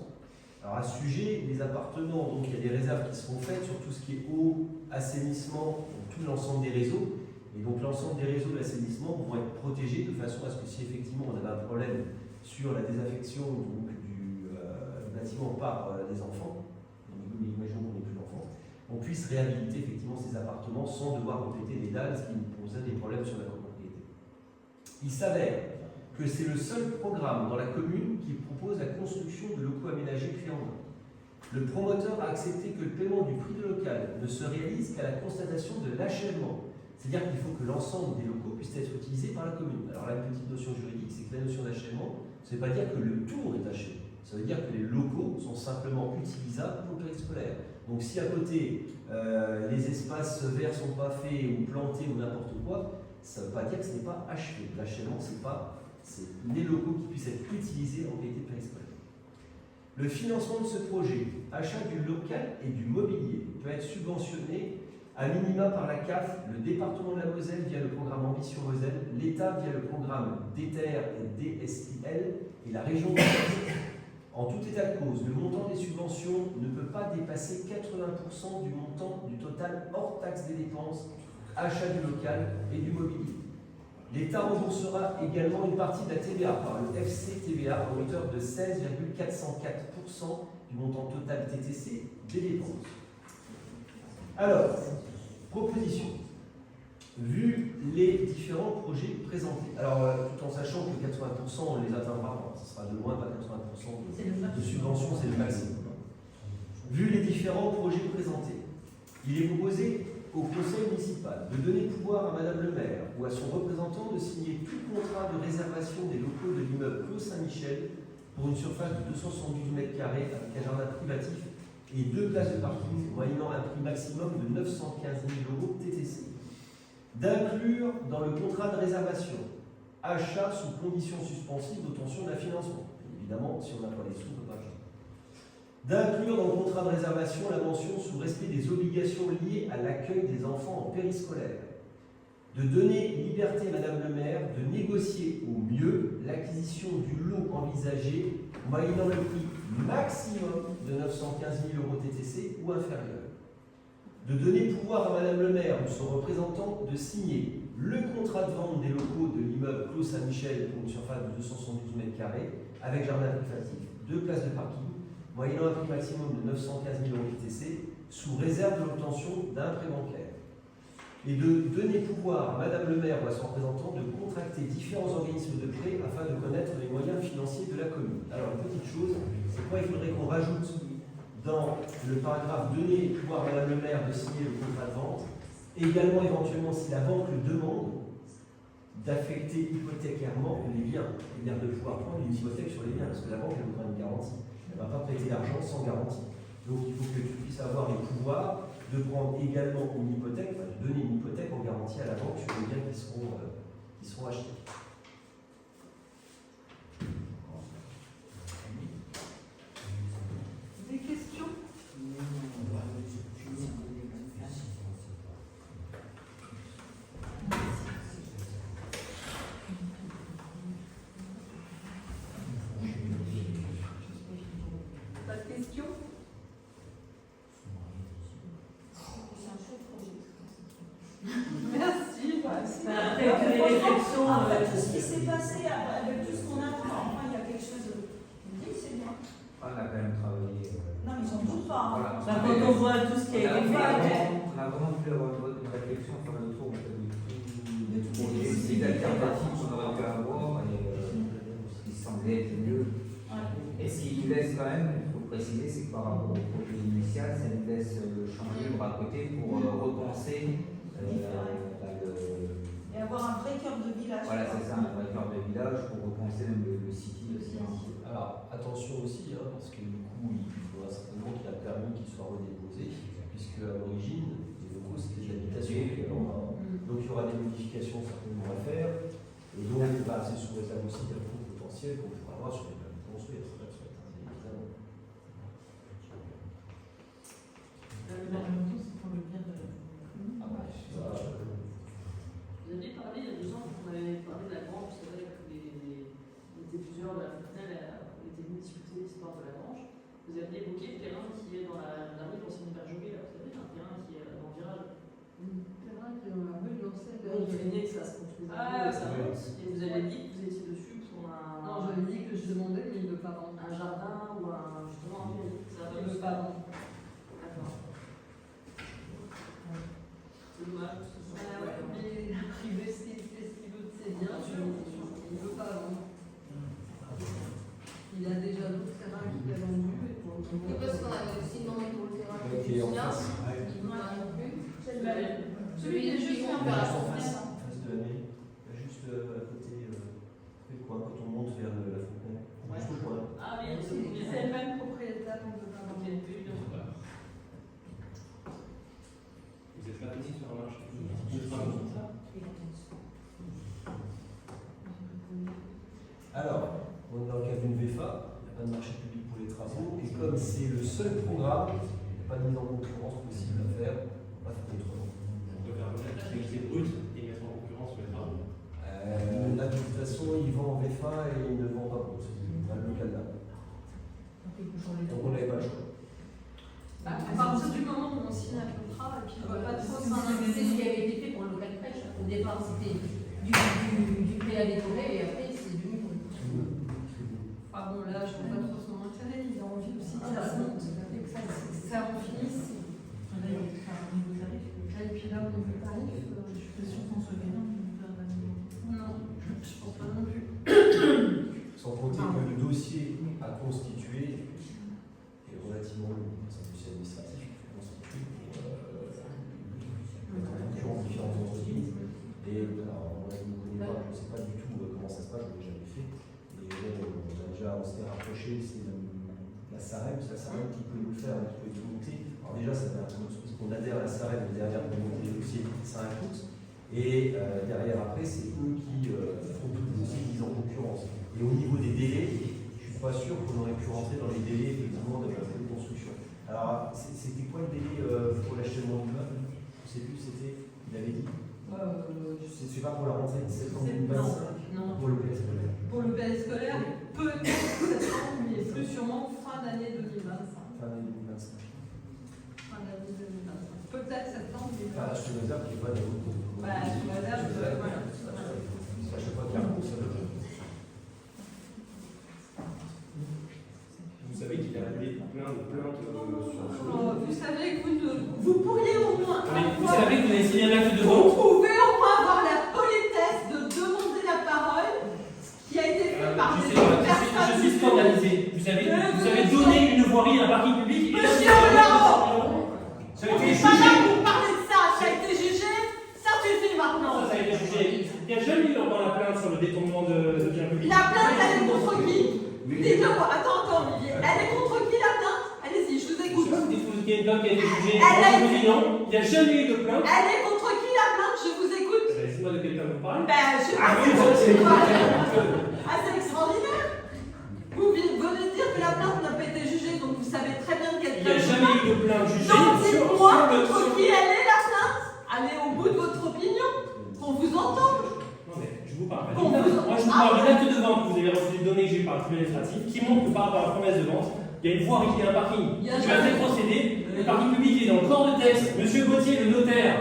Alors à ce sujet, les appartements, donc il y a des réserves qui seront faites sur tout ce qui est eau, assainissement, tout l'ensemble des réseaux. Et donc l'ensemble des réseaux d'assainissement vont être protégés de façon à ce que si effectivement on avait un problème sur la désaffection donc, du bâtiment par les enfants, imaginons qu'on n'ait plus d'enfants, on puisse réhabiliter effectivement ces appartements sans devoir compléter les dalles, ce qui nous posait des problèmes sur la copropriété. Il s'avère que c'est le seul programme dans la commune qui propose la construction de locaux aménagés clés en main. Le promoteur a accepté que le paiement du prix de local ne se réalise qu'à la constatation de l'achèvement. C'est-à-dire qu'il faut que l'ensemble des locaux puissent être utilisés par la commune. Alors là, une petite notion juridique, c'est que la notion d'achèvement, ça ne veut pas dire que le tour est achevé. Ça veut dire que les locaux sont simplement utilisables pour le périscolaire. Donc si à côté, les espaces verts ne sont pas faits ou plantés ou n'importe quoi, ça ne veut pas dire que ce n'est pas achevé. L'achèvement, c'est les locaux qui puissent être utilisés en qualité périscolaire. Le financement de ce projet, achat du local et du mobilier, peut être subventionné à minima par la CAF, le département de la Moselle via le programme Ambition Moselle, l'État via le programme DETER et DSIL et la région Moselle. En tout état de cause, le montant des subventions ne peut pas dépasser 80% du montant du total hors taxe des dépenses, achat du local et du mobilier. L'État remboursera également une partie de la TVA par le FCTVA à hauteur de 16,404% du montant total TTC des dépenses. Alors, proposition. Vu les différents projets présentés, alors tout en sachant que 80% on les atteindra, ce sera de loin pas 80% de subvention, c'est le maximum. Vu les différents projets présentés, il est proposé au conseil municipal de donner pouvoir à Madame le maire ou à son représentant de signer tout contrat de réservation des locaux de l'immeuble Clos Saint-Michel pour une surface de 278 m² avec un jardin privatif et 2 places de parking moyennant un prix maximum de 915 000 € TTC. D'inclure dans le contrat de réservation achat sous conditions suspensives d'obtention d'un financement. Évidemment, si on n'a pas les sous, on ne peut pas acheter. D'inclure dans le contrat de réservation la mention sous respect des obligations liées à l'accueil des enfants en périscolaire. De donner liberté, Madame le maire, de négocier au mieux l'acquisition du lot envisagé moyennant le prix maximum de 915 000 € TTC ou inférieur. De donner pouvoir à Madame le maire ou son représentant de signer le contrat de vente des locaux de l'immeuble Clos Saint-Michel pour une surface de 272 m² avec jardin privatif, 2 places de parking, moyennant un prix maximum de 915 000 € TTC, sous réserve de l'obtention d'un prêt bancaire. Et de donner pouvoir à Madame le maire ou à son représentant de contracter différents organismes de prêt afin de connaître les moyens financiers de la commune. Alors, une petite chose, c'est quoi? Il faudrait qu'on rajoute dans le paragraphe donner pouvoir à Madame le maire de signer le contrat de vente, également éventuellement si la banque le demande, d'affecter hypothécairement les biens, c'est-à-dire de pouvoir prendre une hypothèque sur les biens, parce que la banque elle voudra une garantie, elle ne va pas prêter l'argent sans garantie. Donc il faut que tu puisses avoir le pouvoir de prendre également une hypothèque, enfin, de donner une hypothèque en garantie à la banque sur les biens qui seront achetés. Des questions? Pas de questions? Merci. Après que les réflexions. Après tout ce qui s'est passé, avec tout ce qu'on a fait, enfin, il y a quelque chose de. Oui, c'est bien. On a quand même travaillé. Non, mais ils n'en doutent pas. Voilà. Quand on voit tout ce qui a été fait. On a vraiment pu avoir une réflexion sur le tour de tout projet, des alternatives qu'on aurait pu avoir et ce qui semblait être mieux. Et ce qui nous laisse quand même, il faut préciser, c'est que par rapport au projet initial, ça nous laisse le champ libre à côté pour repenser Et avoir un vrai cœur de village. Voilà, c'est ça, un vrai cœur de village pour repenser même le city aussi. Alors, attention aussi, parce que du coup, il faudra certainement qu'il y ait un permis qui soit redéposé, puisque à l'origine, les locaux c'était de l'habitation. Donc il y aura des modifications certainement à faire, et donc c'est sous réserve aussi d'un coût potentiel qu'on pourra avoir sur les permis de construire. Vous aviez parlé il y a 2 ans, on avait parlé de la grange, c'est vrai que on était plusieurs de la Fontenelle, on était venus discuter l'histoire de la grange. Vous aviez évoqué le terrain qui est dans la rue d'ancienne Bergeville, vous savez, un terrain qui est dans le virage. Terrain qui est dans la rue de l'ancienne Vous craignez que ça se construise ça monte, et vous avez dit que vous étiez dessus pour un. Non, j'avais dit que je demandais, mais il ne veut pas vendre. Un jardin ou un. Justement, ça Il ne veut pas vendre. D'accord. C'est dommage. Mais la privée, ce qu'il veut, c'est bien, il ne veut pas vendre. Il a déjà d'autres terrains qu'il a vendus. Et pour le moment, Et parce qu'on avait aussi demandé pour le terrain Ok, qui est en Lucien, face. il ne veut pas non plus. C'est le même. Celui de Julien, En face de la mairie, juste à côté, le coin, quand on monte vers la Fontenelle. Juste au coin. Ah oui, C'est le même propriétaire, on peut pas Ok, vendre. oui, bien sûr. Vous êtes là aussi sur un marché. Alors, on est dans le cadre d'une VFA, il n'y a pas de marché public pour les travaux, et comme c'est le seul programme, il n'y a pas de mise en concurrence possible à faire, pas faire autrement. On peut faire une activité brute et mettre en concurrence le FA. Là, de toute façon, il vend en VFA et il ne vend pas brut. Dans le local là. Donc on n'avait pas le choix. À partir du moment où on signe un contrat, et puis on ne va pas trop C'est ce qui avait été fait pour le local crèche. Au départ, c'était du préavis horaire et après, c'est devenu brut. Ah bon, là, je ne vois pas trop son intérêt. Il a envie aussi que ça se monte, que ça en finisse. Et puis là, au niveau tarif, je suis pas sûre qu'on soit gagnant. Non, je pense pas non plus. Sans compter que le dossier à constituer est relativement long. C'est un dossier administratif qui est constitué pour mettre en concurrence différentes entreprises. Et alors, on ne connaît pas, je ne sais pas du tout comment ça se passe, je ne l'ai jamais fait. Et on s'est rapproché, c'est la SAREM, c'est la SAREM qui peut nous faire, qui peut nous monter. Alors déjà, ça fait un peu parce qu'on adhère à la SAREM, derrière pour monter les dossiers, ça a un coût. Et derrière après, c'est eux qui font tous les dossiers mis en concurrence. Et au niveau des délais, je ne suis pas sûr qu'on aurait pu rentrer dans les délais effectivement de construction. Alors, c'était quoi le délai pour l'achèvement du meuble? Je ne sais plus, c'était, il avait dit. C'est pas pour la rentrée de septembre 2025. Non. Pour le PS scolaire. Pour le PS scolaire, peut-être septembre, mais plus sûrement fin d'année 2025. Fin d'année 2025. Fin d'année 2025. Peut-être septembre, mais Enfin, je te réserve qu'il n'y ait pas de route. bah, je me réserve, voilà. À chaque fois qu'il y a un coup, ça veut dire. Vous savez qu'il a appelé plein de plaintes sur Vous savez que vous pourriez au moins. Vous savez que vous avez signé un acte de Vous vente. pouvez au moins avoir la politesse de demander la parole, ce qui a été fait par des personnes. Je suis scandalisé. Vous avez donné une voirie à un parking public. Monsieur Hollande, ça a on été n'est jugé. pas là pour parler de ça. Ça a été jugé, ça suffit maintenant. Ça a été jugé. Il n'y a jamais eu dans la plainte sur le détournement de biens publics. La plainte, elle est contre qui? Dites-le-moi. Attends, Olivier. Elle est contre qui la plainte? Allez-y, je vous écoute. Vous dites qu'il y a une plainte qui a été jugée. Elle vous dites non. Il n'y a jamais eu de plainte. Elle est contre qui la plainte? Je vous écoute. Laissez-moi de quelqu'un vous parler. Ben, je sais pas. oui, ça, c'est Ah, c'est extraordinaire. Vous venez de dire que la plainte n'a pas été jugée, donc vous savez très bien de quelle Il n'y a plainte. jamais eu de plainte jugée. Donc dites-moi sur contre qui elle est la plainte. Allez au bout de votre opinion, qu'on vous entende. Non mais je vous parle. Qu'on vous- Moi je vous parle de l'acte de vente que vous avez reçu des données que j'ai eu par le tribunal administratif qui montre que par rapport à la promesse de vente, il y a une voirie, il y a un parking. Il y a Tu as fait procéder, le parking public est dans le corps de texte. Monsieur Gauthier, le notaire.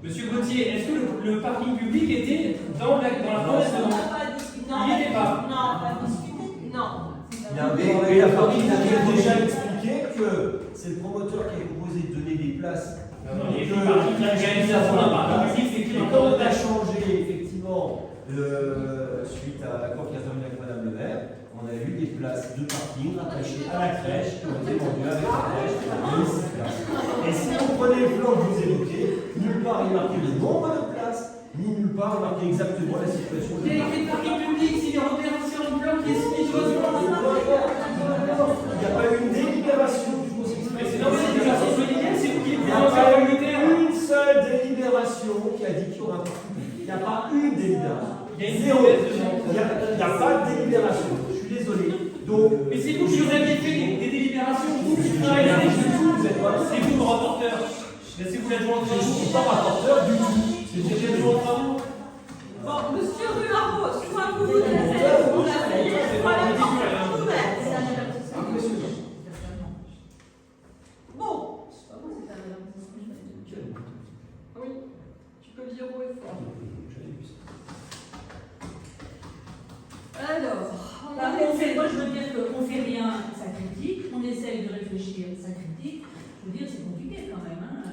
Monsieur Gauthier, est-ce que le parking public était dans la promesse de On vente? n'a pas discuté. Il n'y était pas. Non, pas discuté. Non. Mais la partie a déjà expliqué que c'est le promoteur qui a proposé de donner des places. Non, il y a une parking qui a réalisation d'un parking public, c'est qui est Et dans le quand corps de on a texte. changé, effectivement, suite à l'accord qui a terminé avec Madame le maire, on a eu des places de parking rattachées à la crèche qui ont été vendues avec la crèche de 6 places. Et si vous prenez le plan que je vous évoquais, nulle part il est marqué le nombre de places, ni nulle part il est marqué exactement la situation Il y a écrit parking public, s'il est repéré sur une plan qui est signé sur le plan. Il n'y a pas eu une délibération du Conseil Mais c'est normal, c'est une délibération solennelle, c'est vous qui Il le n'y a prononcez pas à eu l'unitaire. une seule délibération qui a dit qu'il y aura un parking public. Il n'y a pas une délibération. Il y a une Zéro. délibération. Il n'y a pas de délibération. Je suis désolé. Donc, Mais c'est vous qui vous avez fait des délibérations, vous qui travaillez avec vous êtes pas. c'est vous le rapporteur. Laissez-vous l'adjoint de Je ne suis travaux. pas rapporteur du tout. C'est vous l'adjoint de travaux. Bon, monsieur Ruaro, soit vous vous laissez, vous l'asseyez, soit la porte est ouverte. Bon. Oui, tu peux lire haut et fort. Alors, Moi, je veux dire qu'on ne fait rien, ça critique. On essaye de réfléchir, ça critique. Je veux dire, c'est compliqué quand même. Hein.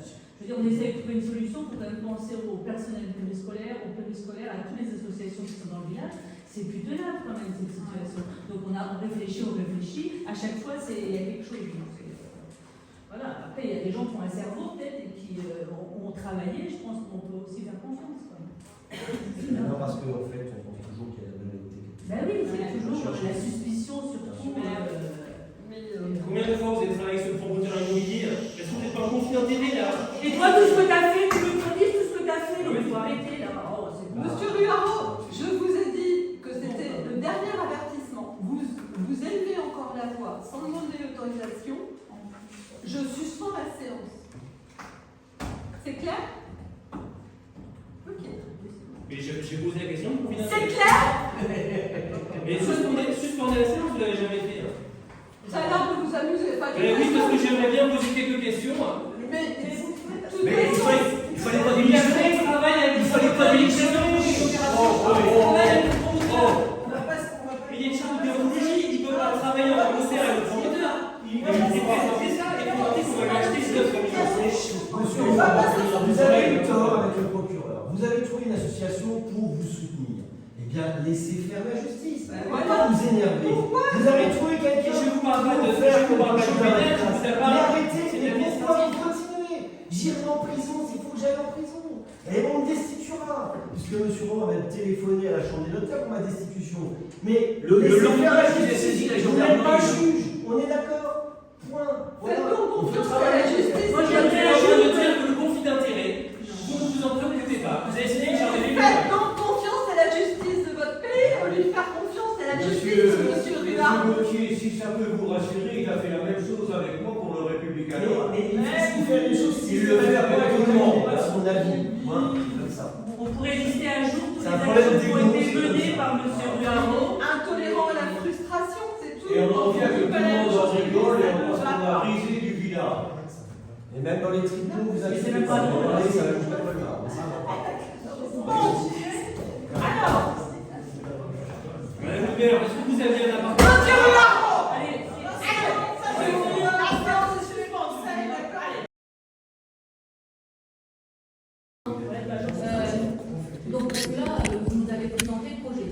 Je veux dire, on essaye de trouver une solution pour quand même penser au personnel périscolaire, à toutes les associations qui sont dans le village. C'est plus tenable quand même cette situation. Donc on réfléchit. À chaque fois, il y a quelque chose. Donc, voilà. Après, il y a des gens qui ont un cerveau peut-être et qui ont travaillé. Je pense qu'on peut aussi faire confiance. Non, parce qu'en fait, on pense toujours qu'il y a la validité. Ben oui, c'est toujours la suspicion surtout. Combien de fois vous avez travaillé sur le promoteur immobilier? Est-ce que vous n'êtes pas conflit d'intérêt là? Et toi, tout ce que tu as fait, tu me dis tout ce que tu as fait, donc il faut arrêter là. Oh, c'est bon. Monsieur Ruaro, je vous ai dit que c'était le dernier avertissement. Vous élevez encore la voix sans demander l'autorisation. Je suspends la séance. J'ai posé la question, vous finissez. C'est clair? Mais suspendez la séance, vous l'avez jamais fait. Hein. Ça a l'air de vous amuser, pas du tout. Oui, parce que j'aimerais bien poser quelques questions. Mais il fallait pas démissionner. Il fallait pas démissionner. Il y a une charte de déontologie, il ne peut pas travailler en concert avec le promoteur. Il est présenté ça et présenter qu'on va acheter ce œuvre comme Monsieur, vous avez eu tort avec le procureur. Vous avez trouvé une association pour vous soutenir. Eh bien, laissez faire la justice. Pourquoi vous énerver? Vous avez trouvé quelqu'un Je vous parle pas de faire je vous parle pas de pénal, je vous mais parle. arrêtez, mais pourquoi vous continuez? J'irai en prison s'il faut que j'aille en prison. Et on me destituera. Puisque M. Roux avait téléphoné à la Chambre des notaires pour ma destitution. Mais laissez faire la justice. Vous n'êtes pas juge. On est d'accord. Point. faites-nous confiance à la justice. Moi, je suis en train de dire que le conflit d'intérêts, vous ne vous en préoccupez pas. Vous avez essayé que j'en ai vu. Faites donc confiance à la justice de votre pays au lieu de faire confiance à la justice de M. Rivard. Monsieur, si ça peut vous rassurer, il a fait la même chose avec moi pour le républicain. Mais il faut faire une chose, il le fait avec tout le monde, à son avis. Comme ça. On pourrait lister un jour toutes C'est les un problème actions qui ont été d'égoïsme. menées par M. Ruaro. Intolérant à la frustration, c'est tout. Et on en vient que tout le monde en rigole et on pense qu'on a risé du village. Et même dans les tribunaux, vous avez c'est même pas drôle. ça va juste pas grave. Alors, Madame le maire, est-ce que vous aviez un appartement? M. Rivard. Allez, Donc là, vous nous avez présenté le projet.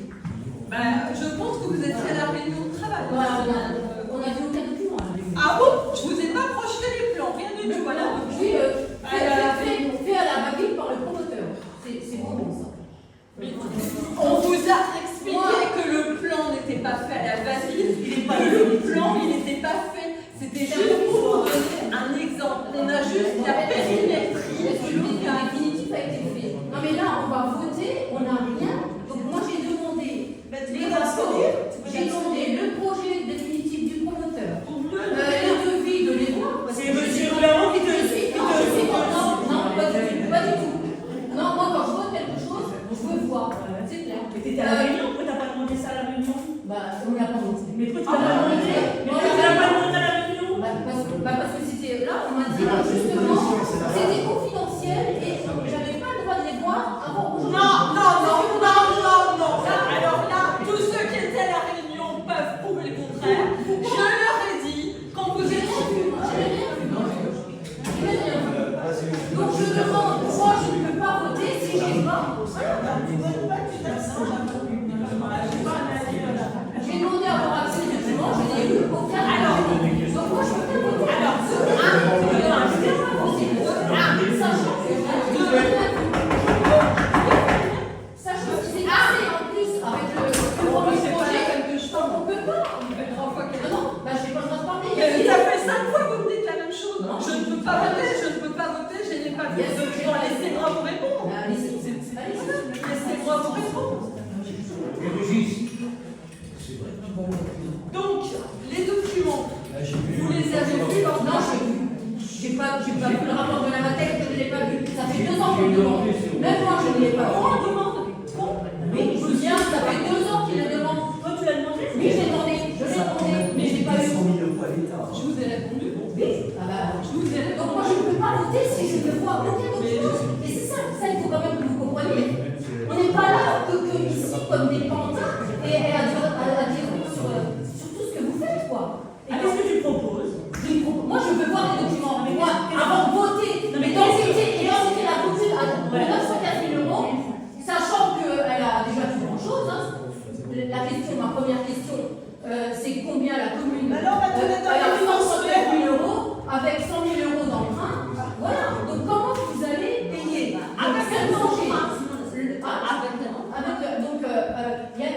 Je pense que vous étiez à la réunion de travail. On a vu aucun document à la réunion. Ah bon? Je vous ai pas projeté les plans, rien du tout. Voilà. Oui, fait à la va-vite par le promoteur. C'est bon ça. On vous a expliqué que le plan n'était pas fait à la va-vite, le plan il n'était pas fait, c'était juste pour vous donner un exemple. On a juste la périmétrie Le définitif a été fait. Non mais là, on va voter, on n'a rien. Donc moi j'ai demandé les rapports, j'ai demandé le projet définitif du promoteur, le devis de l'État. c'est M. Ruaro qui te Non, pas du tout. Non, moi quand je vote quelque chose, je veux voir. C'est clair. Mais t'étais à la réunion, pourquoi t'as pas demandé ça à la réunion? Bah, on n'a pas voté. Mais pourquoi tu l'as pas demandé? Mais pourquoi tu l'as pas demandé à la réunion? Parce que c'était là, on m'a dit justement, c'était confidentiel et j'avais pas le droit de les voir avant aujourd'hui. Non. Alors là, tous ceux qui étaient à la réunion peuvent prouver le contraire. Je leur ai dit, quand vous étiez... Donc je demande, moi je ne peux pas voter si j'ai pas. J'ai demandé à avoir accès aux documents, je n'ai eu aucun. Donc moi je peux pas voter. Sachant que c'est assez en plus avec le premier projet, on peut pas. Non, j'ai pas le droit de parler. Ça fait 5 fois que vous me dites la même chose. Je ne peux pas voter, je n'ai pas vu de document. Laissez-moi vous répondre. Laissez-moi vous répondre. Et Régis, Donc, les documents, vous les avez vus lors Non, j'ai pas vu le rapport de la mathèque, je ne l'ai pas vu. Ça fait 2 ans qu'il le demande. Même moi, je ne l'ai pas vu. On demande. Oui, je viens, ça fait 2 ans qu'il le demande. toi tu l'as demandé? Oui, j'ai demandé, mais je n'ai pas eu. 100 000 fois l'État. Je vous ai répondu. Oui, Je vous ai répondu. donc moi, je ne peux pas voter si je ne vois aucun document. Et c'est ça, il faut quand même que vous compreniez. On n'est pas là que ici comme des pantins et à dire sur tout ce que vous faites, quoi. Ah, qu'est-ce que tu proposes? Moi, je veux voir les documents. Mais moi, avant de voter, mais dans c'était la voiture à 915 000 €, sachant qu'elle a déjà fait grand-chose. Ma première question, c'est combien la commune Mais non, mais tu l'as donné a mensuel. 150 000 € avec 100 000 € d'emprunt. Voilà. Donc, comment vous allez payer? Avec un danger. Donc, il y a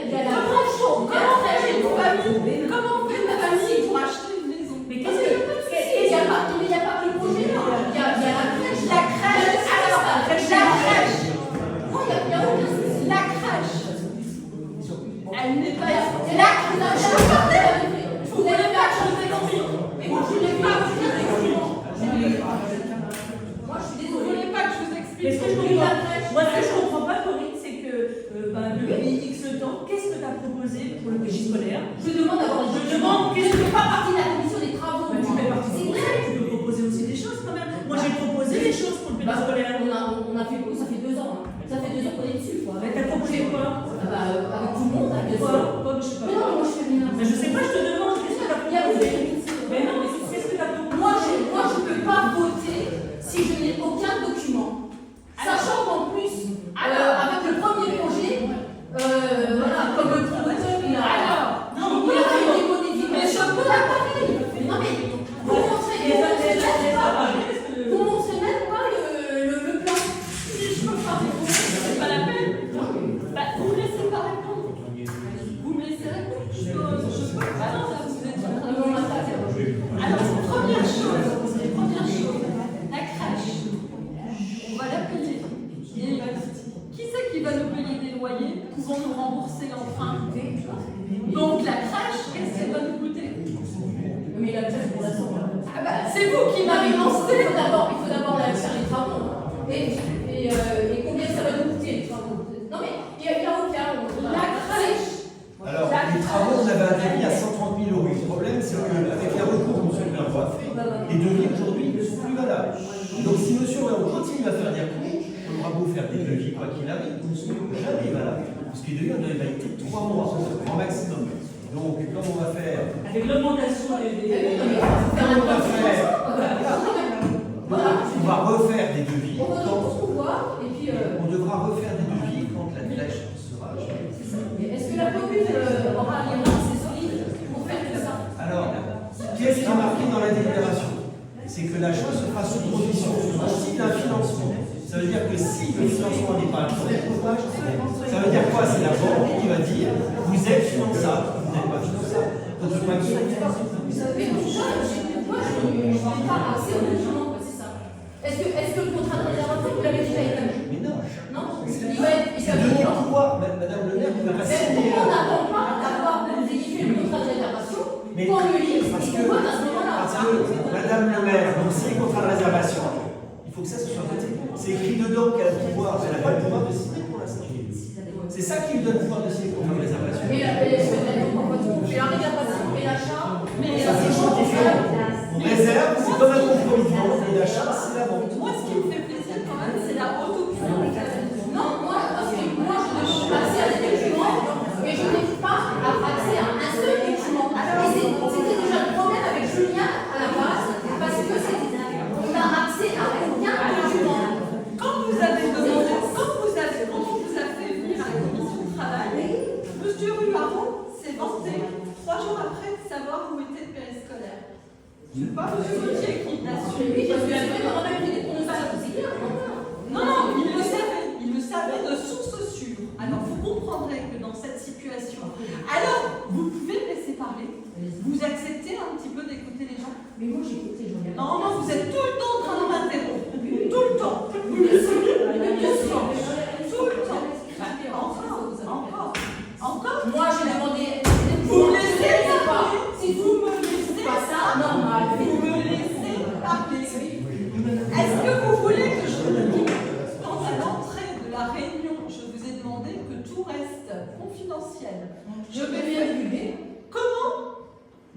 demande, Je ne fais pas partie de la commission des travaux. tu fais partie C'est du clair. conseil, tu peux proposer aussi des choses quand même. Moi j'ai proposé des choses pour le périscolaire. On a fait, ça fait 2 ans. Hein. Ça fait 2 ans qu'on est dessus, quoi. Mais t'as proposé quoi? Avec tout le monde, hein, bien sûr. Quoi? Je sais pas. Mais non, moi je fais rien. Mais je sais pas, je te demande, qu'est-ce que t'as proposé? Mais non, mais qu'est-ce que t'as proposé? Moi, je ne peux pas voter si je n'ai aucun document. Sachant qu'en plus, avec le premier projet, voilà, comme le promoteur, il a été modifié. Mais je peux l'appareil. Non, mais vous montrez même pas le plan. Si je peux pas répondre, c'est pas la peine. Bah, vous me laissez pas répondre. Vous me laissez répondre. Je peux. Ah non, ça vous êtes en train de m'attaquer. Alors, première chose, la crèche. On va la payer. Qui c'est qui va nous payer des loyers? Pouvons-nous rembourser l'emprunt? Donc la crèche, qu'est-ce qu'elle va nous coûter? Mais la crèche pour l'instant. Ah bah, c'est vous qui m'avez lancé. Il faut d'abord faire les travaux. Et combien ça va nous coûter les travaux? Non mais il y a aucun. La crèche. Alors, les travaux, on avait un devis à 130 000 euros. Le problème, c'est qu'avec les recours que M. Blanc a fait, les devis aujourd'hui ne sont plus valables. Donc, si M. Blanc continue à faire des recours, on aura beau faire des devis, quoi qu'il arrive, ils ne seront jamais valables. Parce que les devis, on doit les valider 3 mois, en maximum. Donc, comme on va faire. Avec l'augmentation On va refaire des devis. On va tout voir et puis. On devra refaire des devis quand la crèche sera achevée. Est-ce que la commune aura les mains assez solides pour faire tout ça? Alors, qu'est-ce qui est marqué dans la délibération? C'est que la chose se fera sous condition, aussi d'un financement. Ça veut dire que si le financement n'est pas accordé, ça veut dire quoi? C'est la banque qui va dire vous êtes finançable, vous n'êtes pas finançable. Donc, je crois que Mais pourquoi je n'ai pas accès au logement, c'est ça? Est-ce que le contrat de réservation, vous l'avez déjà établi? Mais non. Non? Il va être C'est de pouvoir, Madame le maire, vous n'avez pas signé. Pourquoi on n'attend pas d'avoir édifié le contrat de réservation pour le lire parce et que, qu'on vote à ce moment-là? parce que Madame le maire, donc c'est le contrat de réservation, il faut que ça se soit voté. C'est écrit dedans qu'elle a le pouvoir, elle n'a pas le pouvoir de signer pour l'instant. C'est ça qui lui donne le pouvoir de signer le contrat de réservation. Mais la réservation et l'achat, Mais ça c'est chaud. On réserve, c'est comme un compromis de vente, et l'achat, c'est la vente. Moi, ce qui me fait plaisir quand même, c'est la autopsie. Non, parce que moi je demande accès à des documents, mais je n'ai pas accès à un seul document. Et c'était déjà le problème avec Julien à la base, parce que on n'a accès à aucun document. Quand vous avez demandé, quand on vous a fait venir à la commission de travail, M. Ruaron s'est vanté 3 jours après de savoir où était le périscolaire. C'est pas M. Gauthier qui l'a su. Oui, parce que la vraie quand même des tournevis, c'est clair. Non, il le savait de source sûre. Alors vous comprendrez que dans cette situation, alors vous pouvez me laisser parler. Vous acceptez un petit peu d'écouter les gens? Mais moi j'ai écouté, j'en ai rien. Non, vous êtes tout le temps en train de m'interrompre. Tout le temps. Vous le savez, tout le temps. Encore. Moi j'ai demandé. Vous me laissez pas. parler. Si vous me laissez pas ça, normal. Vous me laissez parler. Est-ce que vous voulez que je vous dise, quand à l'entrée de la réunion, je vous ai demandé que tout reste confidentiel? Je vais rien divulguer. Comment?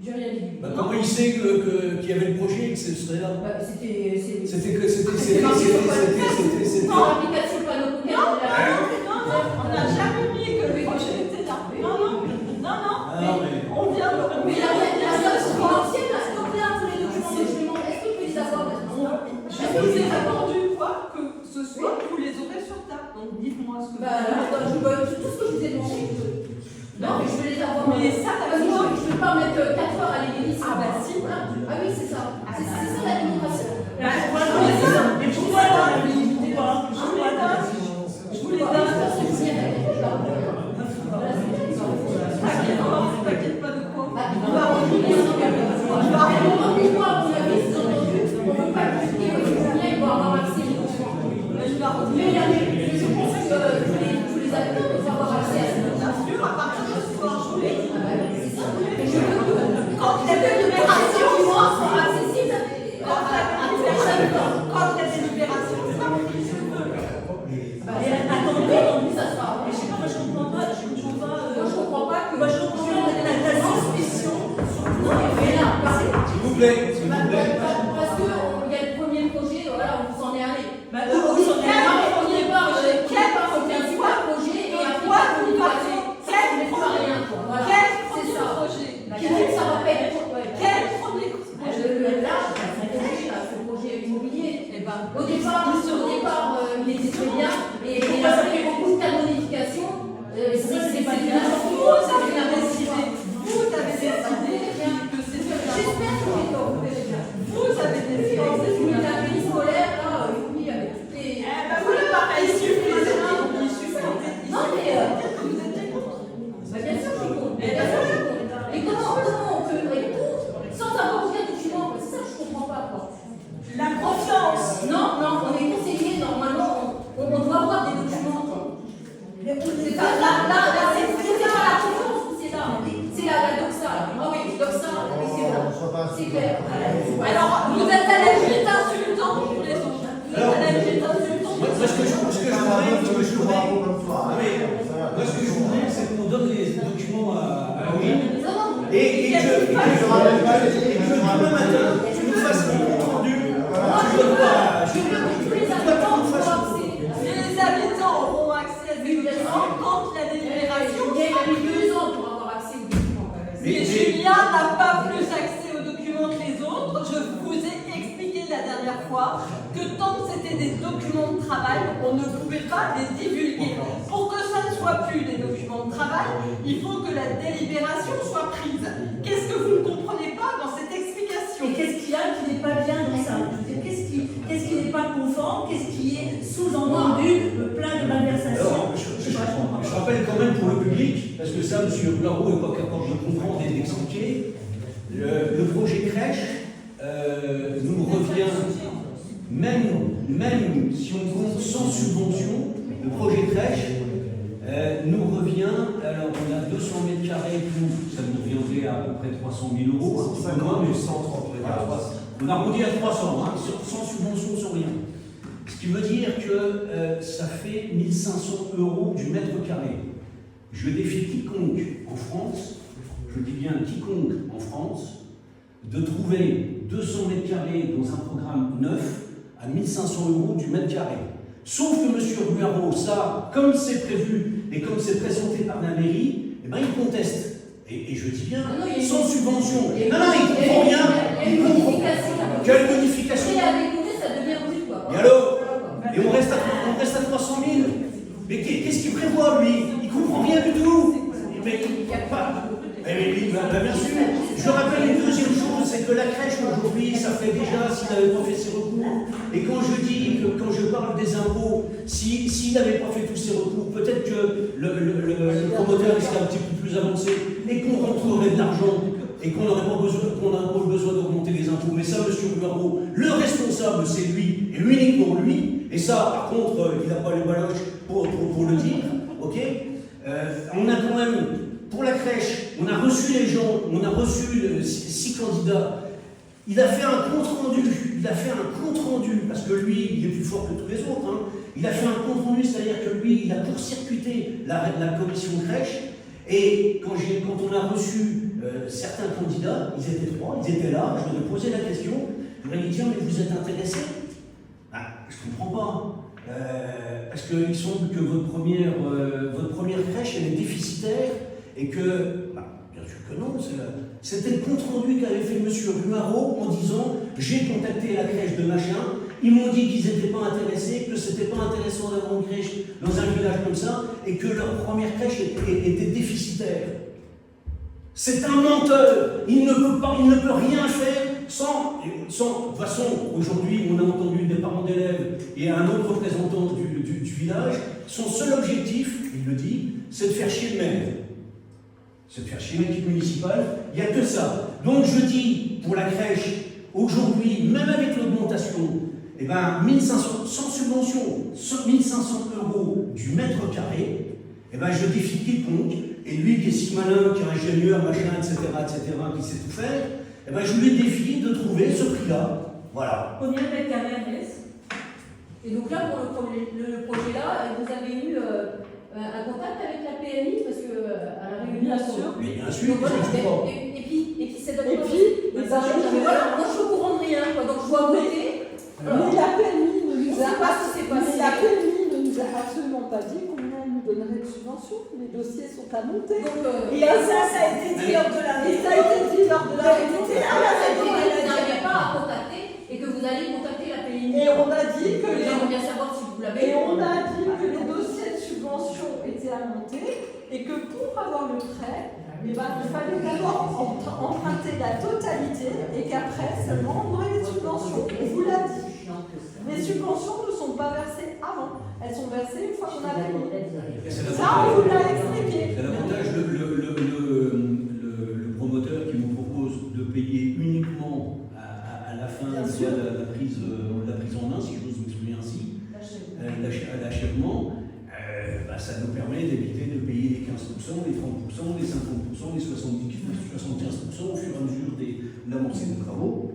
J'ai rien divulgué. Bah, comment il sait qu'il y avait le projet et que ce serait là? C'était C'était l'application panneau. Non, on n'a jamais mis que le projet était là. Non, mais on vient de... Mais la version financière, est-ce qu'on a tous les documents que je demande? Est-ce qu'on peut les avoir maintenant? Je vous ai répondu quoi? Que ce soir, vous les aurez sur table. Donc dites-moi ce que tout ce que je vous ai demandé. Non, mais je veux les avoir. Mais ça, parce que je ne peux pas mettre 4 heures à les lire. Ah bah si. Ah oui, c'est ça. C'est ça la démocratie. Mais pourquoi là? Je vous les donne. T'inquiète pas de quoi. On va revenir. Moi, à mon avis, c'est entendu. On ne peut pas expliquer combien il doit avoir accès aux documents. Il va Mais je pense que tous les habitants doivent avoir accès à ces documents. Bien sûr, à partir de ce soir, je voulais. C'est ça. Mais je veux que Au départ, il était très bien, et il a fait beaucoup de cas de modification. C'est pas bien. Vous avez décidé que c'était J'espère que c'est tort, vous verrez bien. Vous avez décidé que Oui, la vie scolaire, là, oui, avec toutes les. vous le pareil, il suffit. Non, mais. Bien sûr, je compte. Bien sûr, je compte. Et comment on peut être contre sans avoir aucun document? C'est ça que je comprends pas, quoi. La confiance. Non, on est conseillé, normalement, on doit avoir des documents. C'est pas là, c'est pas la confiance, c'est là. C'est la doxa. Ah oui, doxa, oui, c'est là. C'est clair. Alors, vous êtes à la limite insultant pour les autres. Vous êtes à la limite insultant. Moi, ce que je voudrais, c'est qu'on donne les documents à Louis. Et que demain matin, tu nous fasses un compte rendu. Les habitants auront accès à des documents quand la délibération. Il a mis 2 ans pour avoir accès aux documents. Mais Julien n'a pas plus accès aux documents que les autres. Je vous ai expliqué la dernière fois que tant que c'était des documents de travail, on ne pouvait pas les divulguer. Pour que ça ne soit plus des documents de travail, il faut que la délibération soit prise. Qu'est-ce que vous ne comprenez pas dans cette explication? Et qu'est-ce qu'il y a qui n'est pas bien dans ça? Qu'est-ce qui n'est pas conforme? Qu'est-ce qui est sous-entendu? Plein de malversations. Alors, je rappelle quand même pour le public, parce que ça, M. Blaro n'est pas capable de comprendre et d'expliquer, le projet crèche nous revient, même si on compte sans subvention, le projet crèche nous revient, alors on a 200 mètres carrés, ça nous reviendrait à peu près 300 000 euros. 50 ou 130 On arrondit à 300, hein, sans subvention, sans rien. Ce qui veut dire que ça fait 1500 euros du mètre carré. Je défie quiconque en France, je dis bien quiconque en France, de trouver 200 mètres carrés dans un programme neuf à 1500 euros du mètre carré. Sauf que M. Ruaro, ça, comme c'est prévu et comme c'est présenté par la mairie, eh ben, il conteste. Et je dis bien, sans subvention. Non, il comprend rien. Il comprend. Quelle modification? Ça devient plus, quoi. Et alors? Et on reste à 300 000. Mais qu'est-ce qu'il prévoit, lui? Il comprend rien du tout. Mais bien sûr. Je rappelle une deuxième chose, c'est que la crèche aujourd'hui, ça fait déjà, s'il n'avait pas fait ses recours, et quand je parle des impôts, s'il n'avait pas fait tous ses recours, peut-être que le promoteur serait un petit peu plus avancé, et qu'on rentrerait de l'argent, et qu'on n'aurait pas besoin d'augmenter les impôts. Mais ça, M. Ruaro, le responsable, c'est lui, et uniquement lui, et ça, par contre, il n'a pas les baloches pour le dire, ok? On a quand même, pour la crèche, on a reçu les gens, on a reçu 6 candidats. Il a fait un compte rendu, parce que lui, il est plus fort que tous les autres. Hein. Il a fait un compte rendu, c'est-à-dire que lui, il a court-circuité la commission crèche. Et quand on a reçu certains candidats, ils étaient 3, ils étaient là, je leur ai posé la question, je leur ai dit, tiens, mais vous êtes intéressés? Je ne comprends pas. Parce qu'il semble que votre première crèche, elle est déficitaire, et que, bien sûr que non, c'était le compte rendu qu'avait fait M. Ruaro en disant, j'ai contacté la crèche de machin, ils m'ont dit qu'ils n'étaient pas intéressés, que c'était pas intéressant d'avoir une crèche dans un village comme ça, et que leur première crèche était déficitaire. C'est un menteur, il ne peut rien faire sans. De toute façon, aujourd'hui, on a entendu des parents d'élèves et un autre représentant du village, son seul objectif, il le dit, c'est de faire chier le maire. C'est de faire chier l'équipe municipale, il n'y a que ça. Donc je dis, pour la crèche, aujourd'hui, même avec l'augmentation, eh ben, 1500, sans subvention, 1500 euros du mètre carré, eh ben, je défie quiconque, et lui qui est si malin, qui est ingénieur, machin, etc., qui sait tout faire, eh ben, je lui défie de trouver ce prix-là. Voilà. Combien de mètres carrés, Agnès? Et donc là, pour le projet-là, vous avez eu un contact avec la PMI, parce que à la réunion, bien sûr. Mais bien sûr, et puis c'est d'abord. Voilà, moi je suis au courant de rien, quoi, donc je dois voter. Mais la PMI ne nous a pas ce qui s'est passé. La PMI ne nous a absolument pas dit combien elle nous donnerait de subventions. Les dossiers sont à monter. Et ça a été dit lors de la réunion. Et ça a été dit lors de la réunion. Vous n'arrivez pas à contacter et que vous vous allez contacter la PMI. Et on a dit que J'aimerais bien savoir si vous l'avez. Et on a dit que les dossiers de subvention étaient à monter et que pour avoir le prêt, il fallait d'abord emprunter la totalité et qu'après seulement on aurait les subventions. On vous l'a dit. Les subventions ne sont pas versées avant, elles sont versées une fois qu'on a payé. Ça, on vous l'a expliqué. C'est l'avantage, le promoteur qui nous propose de payer uniquement à la fin de la prise en main, si j'ose m'exprimer ainsi, l'achèvement, ça nous permet d'éviter de payer les 15%, les 30%, les 50%, les 75% au fur et à mesure de l'avancée des travaux.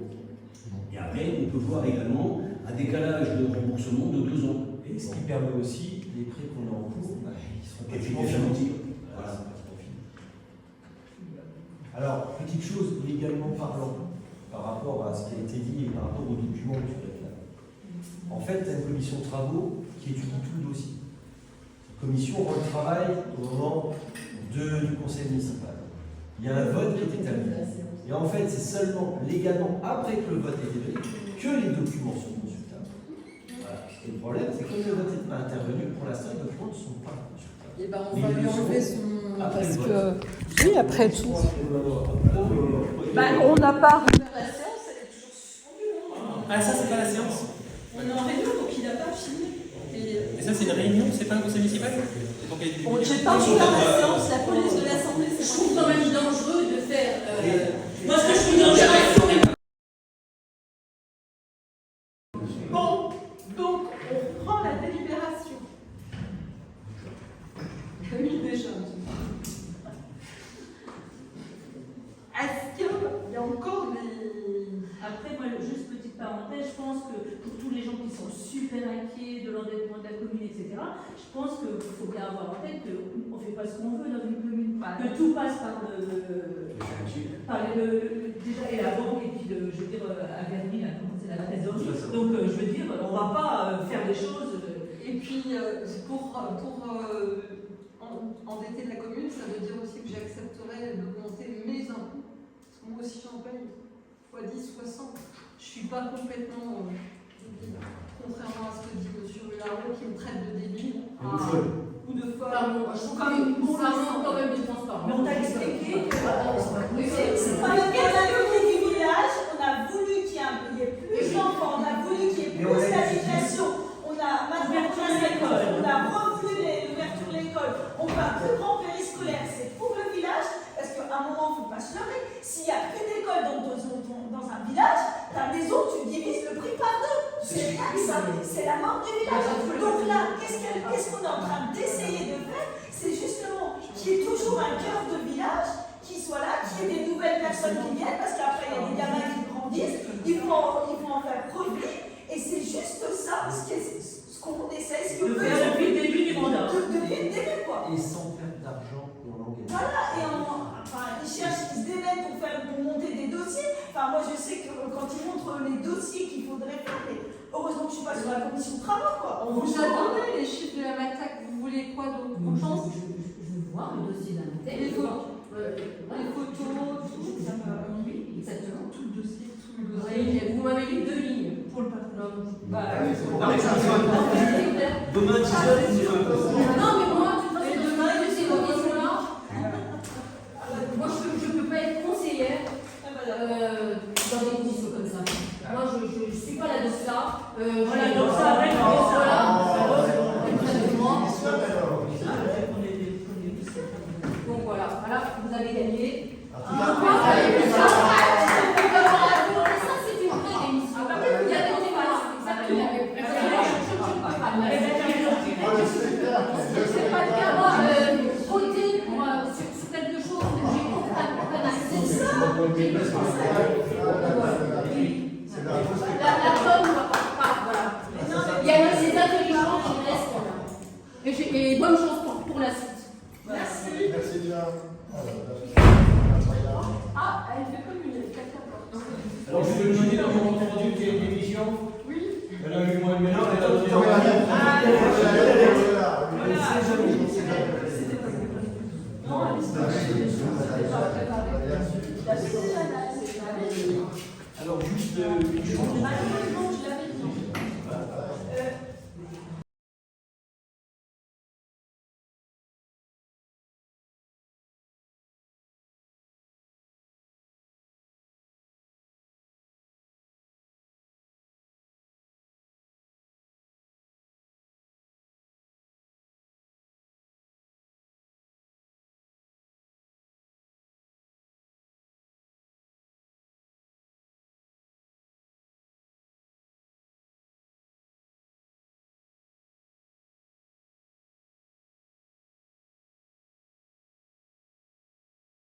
Et après, on peut voir également un décalage de remboursement de 2 ans. Et ce qui permet aussi, les prêts qu'on a en cours, ils seront Et définitifs. Voilà. Alors, petite chose légalement parlant, par rapport à ce qui a été dit et par rapport aux documents que tu réclames. En fait, tu as une commission de travaux qui étudie tout le dossier. La commission rend le travail au moment du conseil municipal. Il y a un vote qui est établi. Et en fait, c'est seulement légalement, après que le vote est établi, que les documents sont consultables. Voilà. Et le problème, c'est que comme le vote n'est pas intervenu, pour l'instant, les documents ne sont pas consultables. Et on va lui enlever son. Parce que. Oui, après tout. On n'a pas rouvert la séance, elle est toujours suspendue. Ah, ça, c'est pas la séance. On est en réunion, donc il n'a pas fini. Et ça, c'est une réunion, c'est pas un conseil municipal? J'ai pas ouvert la séance, la police de l'Assemblée, Je trouve quand même dangereux de faire. Moi, ce que je trouve dangereux. Bon, donc on reprend la délibération. Oui, déjà. Est-ce qu'il y a encore des. Après, moi, juste petite parenthèse, je pense que pour tous les gens qui sont super inquiets de l'endettement de la commune, etc., je pense qu'il faut bien avoir en tête qu'on ne fait pas ce qu'on veut dans une commune, que tout passe par déjà et la banque, et puis je veux dire, à Verny, c'est la trésorerie. Donc, je veux dire, on ne va pas faire des choses. Et puis, pour endetter la commune, ça veut dire aussi que j'accepterais d'augmenter mes impôts. Parce que moi aussi, j'en paye x10, x100. Je ne suis pas complètement, contrairement à ce que dit M. Rularo, qui me traite de débile. Ou de folle. Je trouve ça manque quand même de transparence. Mais on t'a expliqué que c'est pas le cas du village, on a voulu qu'il y ait plus d'enfants, on a voulu qu'il y ait plus d'habitation, on a maintenu l'école, on a revu l'ouverture de l'école, on fait un plus grand périscolaire, c'est pour le village, parce qu'à un moment, il ne faut pas se leurrer, s'il n'y a plus d'école dans un village, ta maison, tu divises le prix par 2. C'est la mort du village. Donc là, qu'est-ce qu'on est en train d'essayer de faire? C'est justement qu'il y ait toujours un cœur de village qui soit là, qu'il y ait des nouvelles personnes qui viennent, parce qu'après, il y a des gamins qui grandissent, ils vont en faire profit, et c'est juste ça, ce qu'on essaie, ce de faire depuis le début du mandat. Depuis le début, quoi. Et sans perte d'argent pour l'engagement. Voilà, et ils cherchent, ils se démènent pour monter des dossiers. Enfin, moi, je sais que quand ils montrent les dossiers qu'il faudrait faire, mais heureusement que je suis pas sur la commission de travaux, quoi. On vous a donné les chiffres de la MATAC, vous voulez quoi d'autre? Je veux voir le dossier d'un hôtel. Les photos, tout. Oui, exactement. Tout le dossier, tout le Oui, vous m'avez dit 2 lignes. Pour le patronat. Demain, 10h, Non, mais moi, tu vois, demain, ces commissions-là, moi, je ne peux pas être conseillère dans des conditions comme ça. Moi, je ne suis pas là de ça. Voilà, donc ça avec donc voilà, vous avez gagné. C'est pas le cas, moi, voter sur quelque chose que j'ai aucun accès. La bonne ne va pas, voilà. Il y a des intelligents qui me laissent. Et bonne chance pour la suite.